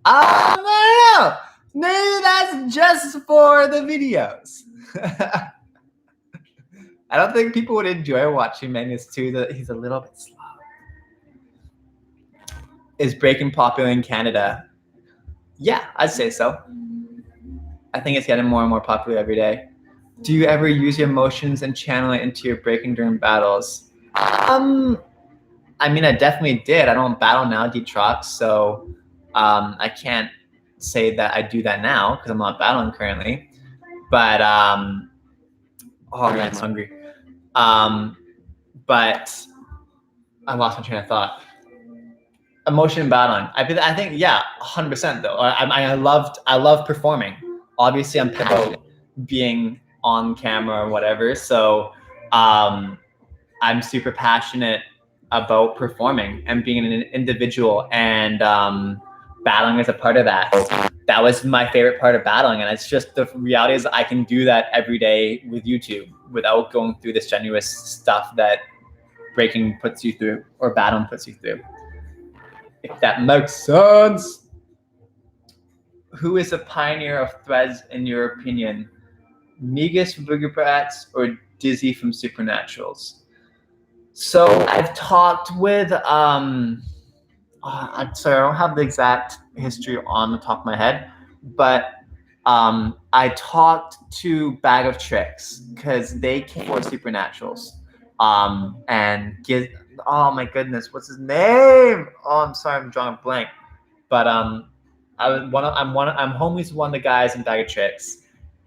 [SPEAKER 1] No. Maybe that's just for the videos. I don't think people would enjoy watching Magnus 2. He's a little bit slow. Is breaking popular in Canada? Yeah, I'd say so. I think it's getting more and more popular every day. Do you ever use your emotions and channel it into your breaking during battles? I mean, I definitely did. I don't battle now, Detrox, so I can't say that I do that now because I'm not battling currently. But oh man, I'm hungry. But I lost my train of thought. Emotion and battling. I think yeah, 100% though. I love performing. Obviously, I'm about being on camera or whatever. So I'm super passionate about performing and being an individual, and battling is a part of that. That was my favorite part of battling, and it's just the reality is I can do that every day with YouTube without going through the strenuous stuff that breaking puts you through or battling puts you through. If that makes sense. Who is a pioneer of threads in your opinion? Negus from Boogerbrats or Dizzy from Supernaturals? So I've talked with I'm sorry, I don't have the exact history on the top of my head, but I talked to Bag of Tricks because they came for Supernaturals. And oh my goodness, what's his name? Oh, I'm sorry, I'm drawing a blank. But I'm homies with one of the guys in Bag of Tricks,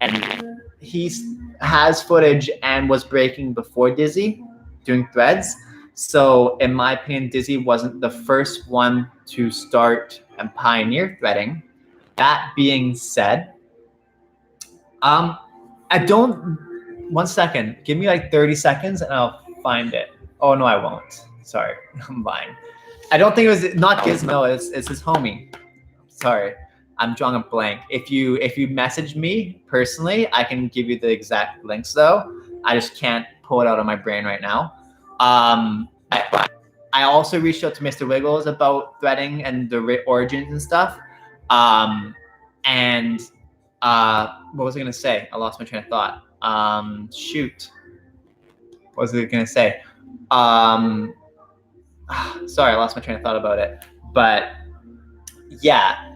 [SPEAKER 1] and he has footage and was breaking before Dizzy, doing threads. So in my opinion, Dizzy wasn't the first one to start and pioneer threading. That being said, one second, give me like 30 seconds and I'll find it. Oh no, I won't. Sorry, I'm lying. I don't think it was not Gizmo, it's his homie. Sorry, I'm drawing a blank. If you message me personally, I can give you the exact links though. I just can't pull it out of my brain right now. I also reached out to Mr. Wiggles about threading and the origins and stuff. What was I gonna say? I lost my train of thought. Shoot. What was I gonna say? Sorry, I lost my train of thought about it. But yeah.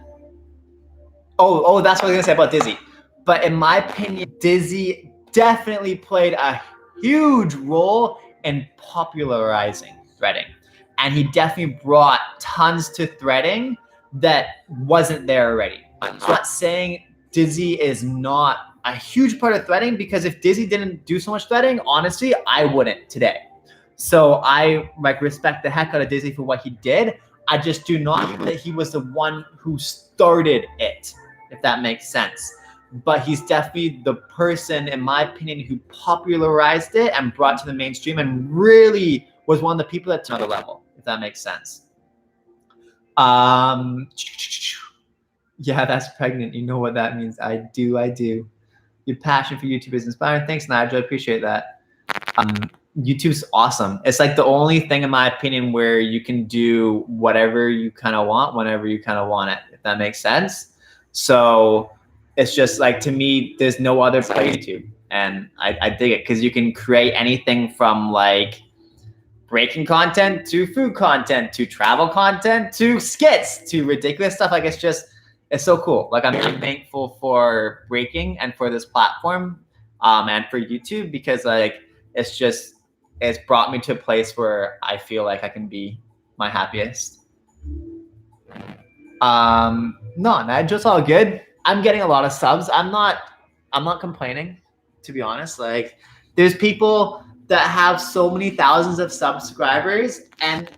[SPEAKER 1] Oh, that's what I was gonna say about Dizzy. But in my opinion, Dizzy definitely played a huge role in popularizing threading. And he definitely brought tons to threading that wasn't there already. So I'm not saying Dizzy is not a huge part of threading, because if Dizzy didn't do so much threading, honestly, I wouldn't today. So I respect the heck out of Dizzy for what he did. I just do not think that he was the one who started it, if that makes sense. But he's definitely the person, in my opinion, who popularized it and brought it to the mainstream and really was one of the people that took another level, if that makes sense. Yeah, that's pregnant. You know what that means. I do. Your passion for YouTube is inspiring. Thanks, Nigel. I appreciate that. YouTube's awesome. It's like the only thing, in my opinion, where you can do whatever you kind of want, whenever you kind of want it, if that makes sense. So it's just like, to me, there's no other place YouTube. And I dig it because you can create anything from like breaking content to food content to travel content to skits to ridiculous stuff. Like it's so cool. Like I'm really thankful for breaking and for this platform and for YouTube, because like it's brought me to a place where I feel like I can be my happiest. No, man, just all good. I'm getting a lot of subs. I'm not complaining, to be honest. Like, there's people that have so many thousands of subscribers and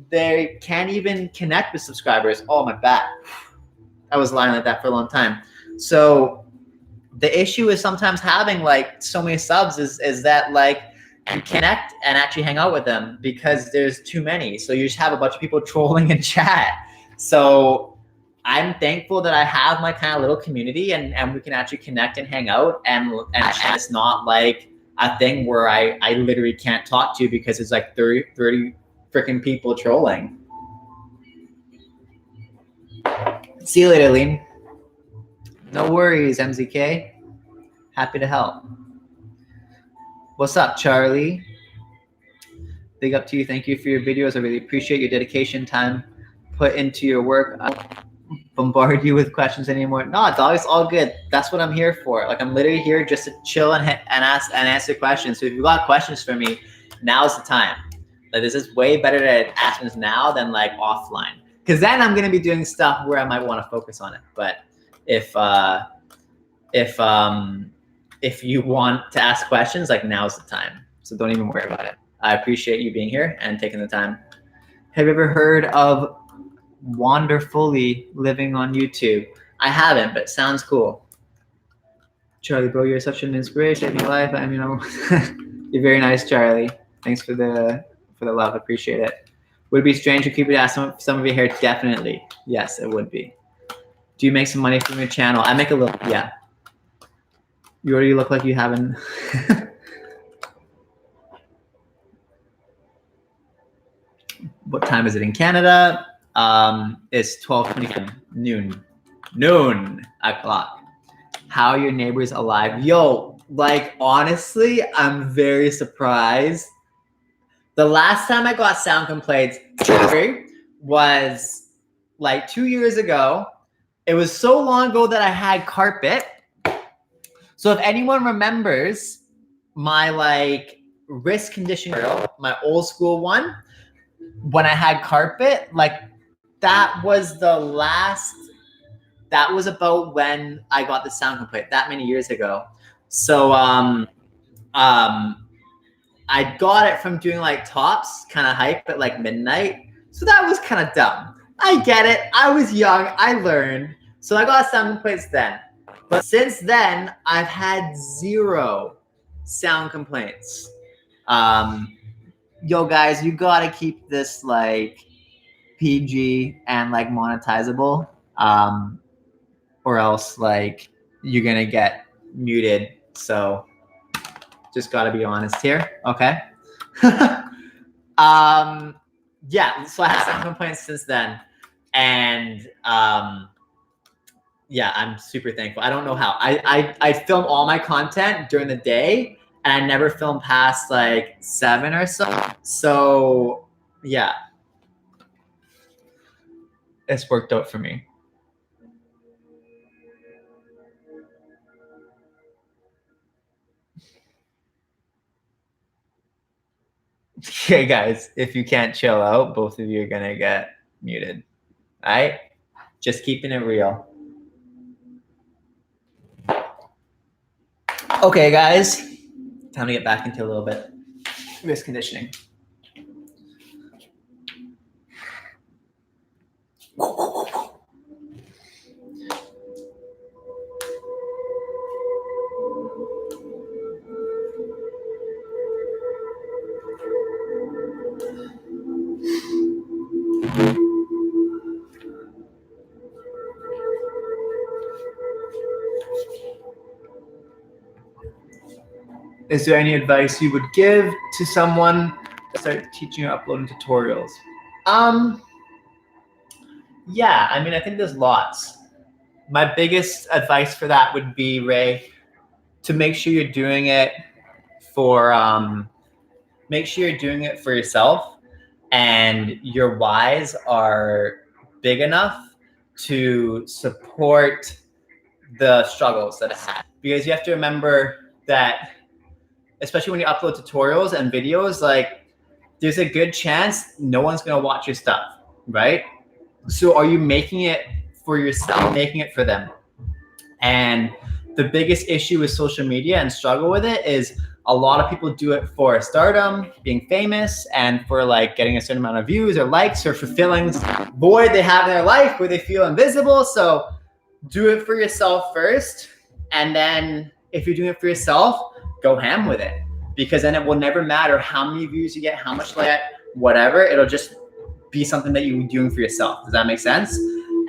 [SPEAKER 1] they can't even connect with subscribers. Oh, my back. I was lying like that for a long time. So the issue is sometimes having like so many subs is that like you connect and actually hang out with them because there's too many. So you just have a bunch of people trolling in chat. So I'm thankful that I have my kind of little community and we can actually connect and hang out and it's not like a thing where I literally can't talk to because it's like 30 freaking people trolling. See you later, Lean. No worries, MZK. Happy to help. What's up, Charlie? Big up to you. Thank you for your videos. I really appreciate your dedication, time put into your work. I don't bombard you with questions anymore. No, it's always all good. That's what I'm here for. Like, I'm literally here just to chill and answer questions. So if you've got questions for me, now's the time. Like, this is way better to ask them now than like offline. Because then I'm gonna be doing stuff where I might want to focus on it. But if you want to ask questions, like, now's the time. So don't even worry about it. I appreciate you being here and taking the time. Have you ever heard of Wonderfully living on YouTube? I haven't, but it sounds cool. Charlie, bro, you're such an inspiration in your life. I mean, you're very nice, Charlie. Thanks for the love. Appreciate it. Would it be strange if people ask some of your hair? Definitely. Yes, it would be. Do you make some money from your channel? I make a little, yeah. You already look like you haven't. What time is it in Canada? It's 12:20 noon o'clock. How are your neighbors alive? Yo, like, honestly, I'm very surprised. The last time I got sound complaints was like 2 years ago. It was so long ago that I had carpet. So if anyone remembers my like wrist conditioning, my old school one, when I had carpet, like, that was the last, that was about when I got the sound complaint, that many years ago. So I got it from doing like tops, kind of hype at like midnight. So that was kind of dumb. I get it. I was young. I learned. So I got sound complaints then. But since then, I've had 0 sound complaints. Yo, guys, you gotta keep this like PG and like monetizable, or else like you're gonna get muted. So just gotta be honest here, okay? Yeah, so I had some complaints since then, and yeah, I'm super thankful. I don't know how. I film all my content during the day, and I never film past like 7 or so. So yeah, it's worked out for me. Okay, guys, if you can't chill out, both of you are gonna get muted. All right? Just keeping it real. Okay, guys, time to get back into a little bit wrist conditioning. Is there any advice you would give to someone to start teaching or uploading tutorials? Yeah, I mean, I think there's lots. My biggest advice for that would be, Ray, to make sure you're doing it for yourself, and your whys are big enough to support the struggles that it has. Because you have to remember that, especially when you upload tutorials and videos, like, there's a good chance no one's gonna watch your stuff, right? So are you making it for yourself, making it for them. And the biggest issue with social media and struggle with it is a lot of people do it for stardom, being famous, and for like getting a certain amount of views or likes or fulfilling void they have in their life where they feel invisible. So do it for yourself first. And then if you're doing it for yourself, go ham with it, because then it will never matter how many views you get, how much you get, whatever. It'll just be something that you're doing for yourself. Does that make sense?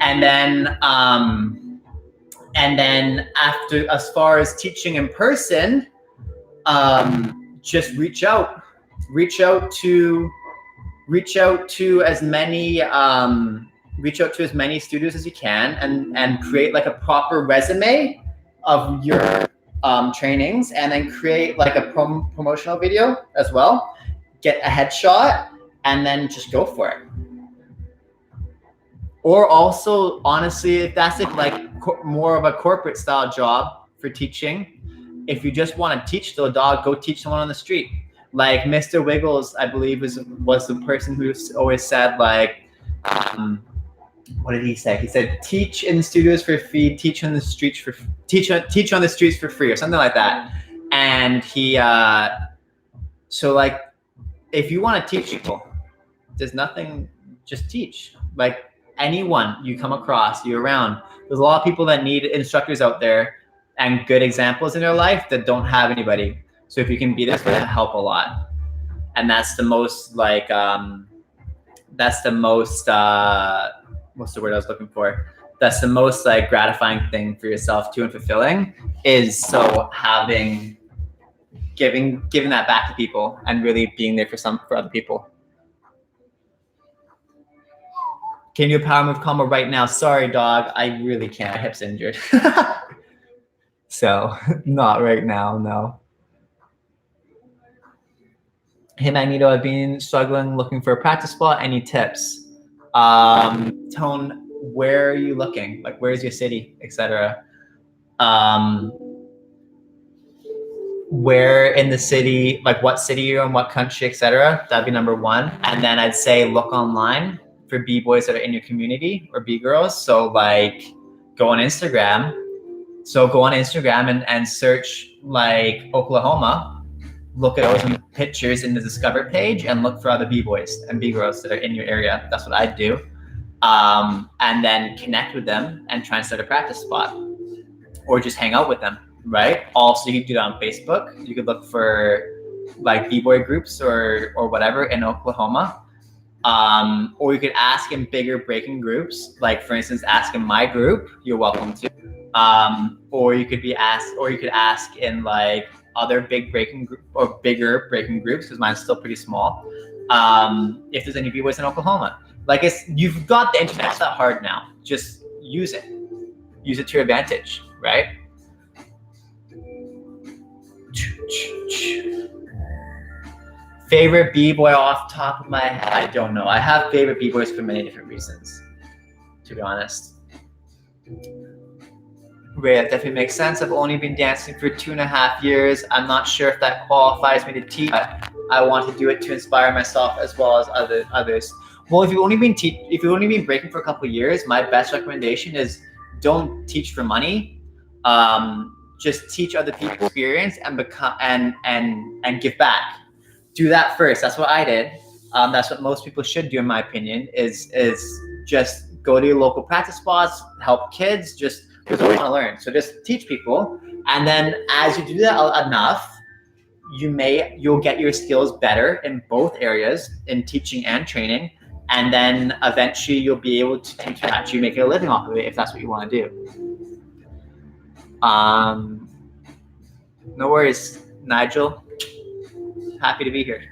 [SPEAKER 1] And then after, as far as teaching in person, just reach out to as many studios as you can, and create like a proper resume of your trainings, and then create like a promotional video as well. Get a headshot, and then just go for it. Or also, honestly, if that's more of a corporate style job for teaching, if you just want to teach the dog, go teach someone on the street. Like Mr. Wiggles, I believe, was the person who always said, like, what did he say? He said, teach in studios for free, teach on the streets for free, or something like that. And he, so like, if you want to teach people, there's nothing, just teach. Like anyone you come across, you're around. There's a lot of people that need instructors out there and good examples in their life that don't have anybody. So if you can be this, it's gonna help a lot. And that's the most like, what's the word I was looking for? That's the most like gratifying thing for yourself too, and fulfilling, is so giving that back to people and really being there for other people. Can you do a power move combo right now? Sorry, dog, I really can't. My hip's injured. So not right now, no. Hey Magneto, I've been struggling looking for a practice spot. Any tips? Tone, where are you looking? Like, where's your city, etc. Where in the city, like what city you're in, what country, etc. That'd be number one. And then I'd say look online for b-boys that are in your community, or b-girls. So like go on Instagram. So go on Instagram and search like Oklahoma. Look at those pictures in the Discover page and look for other b-boys and b-girls that are in your area. That's what I do. And then connect with them and try and start a practice spot, or just hang out with them, right? Also, you can do that on Facebook. You could look for like b-boy groups or whatever in Oklahoma. Or you could ask in bigger breaking groups, like for instance, ask in my group, you're welcome to. Or you could ask in like other big breaking group or bigger breaking groups, because mine's still pretty small. If there's any b-boys in Oklahoma, like you've got the internet, it's not hard now. Just use it to your advantage, right? Favorite b-boy off top of my head, I don't know. I have favorite b-boys for many different reasons, to be honest. Ray, that definitely makes sense. I've only been dancing for 2.5 years. I'm not sure if that qualifies me to teach. I want to do it to inspire myself as well as others. Well, if you've only been breaking for a couple of years, my best recommendation is don't teach for money. Just teach other people experience and become and give back. Do that first. That's what I did. That's what most people should do, in my opinion. Is just go to your local practice spots, help kids. Just because I want to learn. So just teach people, and then as you do that enough, you'll get your skills better in both areas, in teaching and training, and then eventually you'll be able to actually make a living off of it if that's what you want to do. No worries, Nigel. Happy to be here.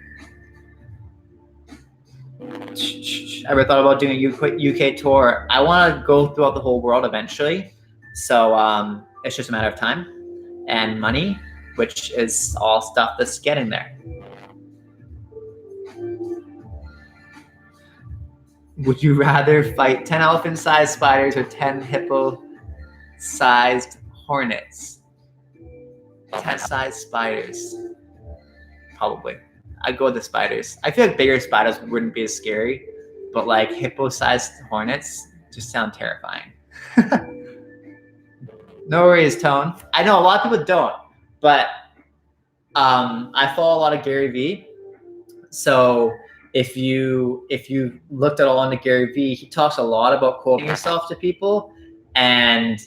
[SPEAKER 1] Ever thought about doing a UK tour? I want to go throughout the whole world eventually. So it's just a matter of time and money, which is all stuff that's getting there. Would you rather fight 10 elephant-sized spiders or 10 hippo-sized hornets? 10-sized spiders, probably. I'd go with the spiders. I feel like bigger spiders wouldn't be as scary, but like hippo-sized hornets just sound terrifying. No worries, Tone. I know a lot of people don't, but I follow a lot of Gary Vee. So if you looked at all into Gary Vee, he talks a lot about quoting yourself to people, and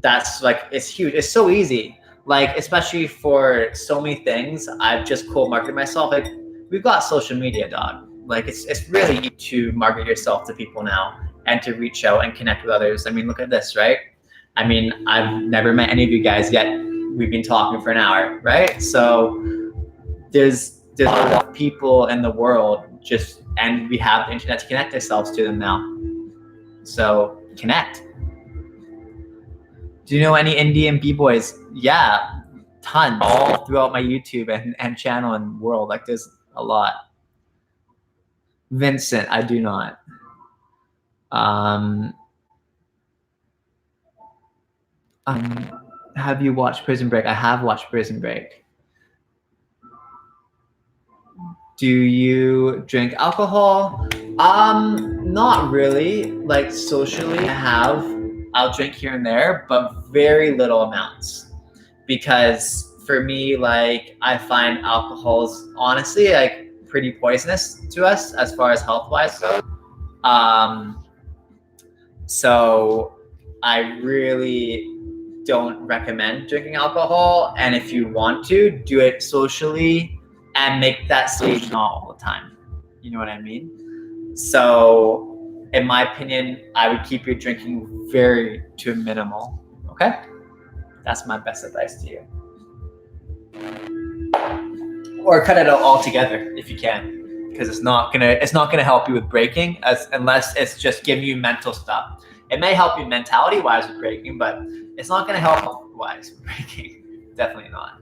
[SPEAKER 1] that's like, it's huge. It's so easy, like especially for so many things. I've just cold marketed myself. Like we've got social media, dog. Like it's really easy to market yourself to people now and to reach out and connect with others. I mean, look at this, right? I mean, I've never met any of you guys yet. We've been talking for an hour, right? So there's a lot of people in the world just, and we have the internet to connect ourselves to them now. So connect. Do you know any Indian b-boys? Yeah, tons, all throughout my YouTube and channel and world. Like there's a lot. Vincent, I do not. Have you watched Prison Break? I have watched Prison Break. Do you drink alcohol? Not really. Like socially, I'll drink here and there, but very little amounts. Because for me, like I find alcohol's honestly like pretty poisonous to us as far as health-wise goes. So I really don't recommend drinking alcohol. And if you want to, do it socially and make that stage not all the time. You know what I mean? So in my opinion, I would keep your drinking very to a minimal. Okay? That's my best advice to you. Or cut it out altogether if you can, because it's not gonna help you with breaking unless it's just giving you mental stuff. It may help you mentality wise with breaking, but it's not gonna help health wise with breaking. Definitely not.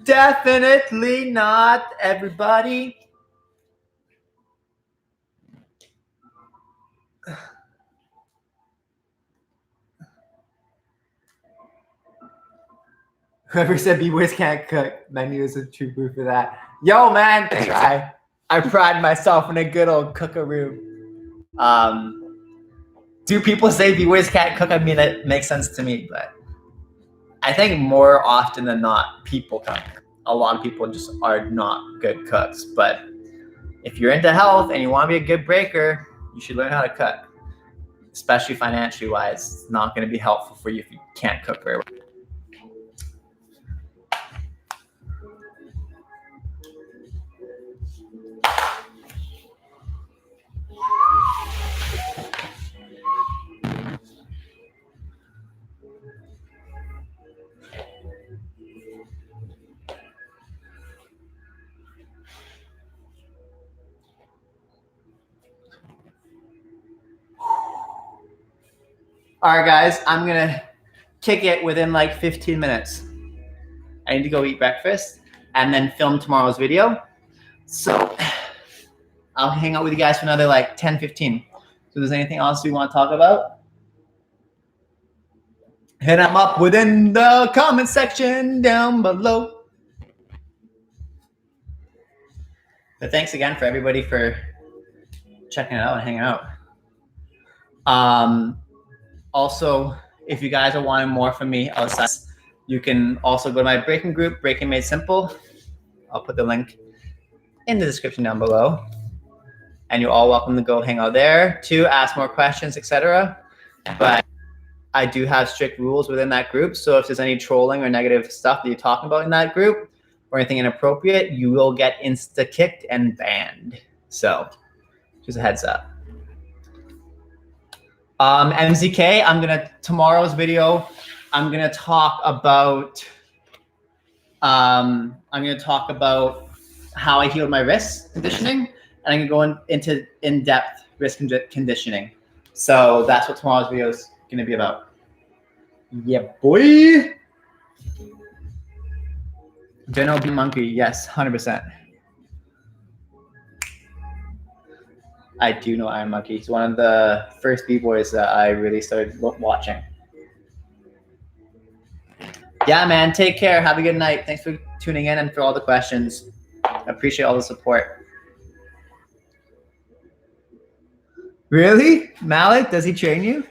[SPEAKER 1] Definitely not, everybody. Whoever said B-Boys can't cook, Magneto is a true proof of that. Yo, man, try. I pride myself in a good old cookaroo. Do people say B-Boys can't cook? I mean, it makes sense to me, but I think more often than not, people cook. A lot of people just are not good cooks. But if you're into health and you want to be a good breaker, you should learn how to cook, especially financially wise. It's not going to be helpful for you if you can't cook very well. All right, guys, I'm going to kick it within like 15 minutes. I need to go eat breakfast and then film tomorrow's video. So I'll hang out with you guys for another like 10, 15. So if there's anything else we want to talk about, hit them up within the comment section down below. But thanks again for everybody for checking it out and hanging out. Also, if you guys are wanting more from me outside, you can also go to my breaking group, Breaking Made Simple. I'll put the link in the description down below. And you're all welcome to go hang out there to ask more questions, etc. But I do have strict rules within that group. So if there's any trolling or negative stuff that you're talking about in that group or anything inappropriate, you will get insta-kicked and banned. So just a heads up. MZK, tomorrow's video, I'm gonna talk about how I healed my wrist conditioning, and I'm gonna go into in-depth wrist conditioning. So that's what tomorrow's video is gonna be about. Yeah, boy. General B Monkey, yes, 100%. I do know Iron Monkey. He's one of the first B-boys that I really started watching. Yeah, man, take care. Have a good night. Thanks for tuning in and for all the questions. I appreciate all the support. Really? Malik, does he train you?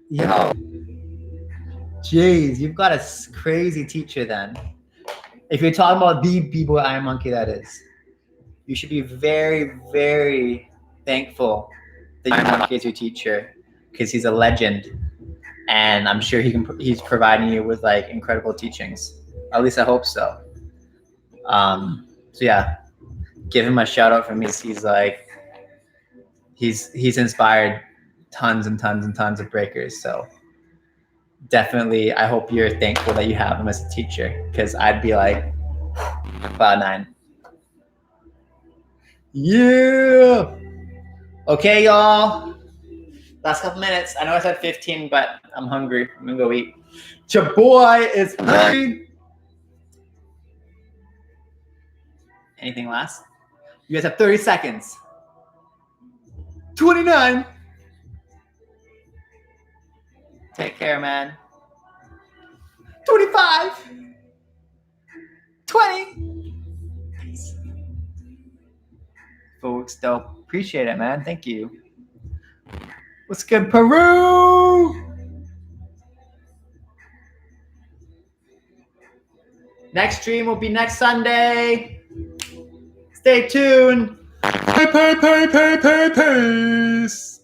[SPEAKER 1] Yo. Jeez, you've got a crazy teacher then. If you're talking about the B-Boy Iron Monkey, that is. You should be very, very thankful that Iron Monkey is your teacher, because he's a legend. And I'm sure he's providing you with like incredible teachings. At least I hope so. So yeah, give him a shout out from me. He's like, he's inspired tons and tons and tons of breakers. So definitely, I hope you're thankful that you have him as a teacher, because I'd be like, cloud nine. Yeah. Okay, y'all. Last couple minutes. I know I said 15, but I'm hungry. I'm gonna go eat. Your boy is hungry. Anything last? You guys have 30 seconds. 29. Take care, man. 25. 20. Peace. Folks, dope. Appreciate it, man. Thank you. What's good, Peru? Next stream will be next Sunday. Stay tuned. Peace.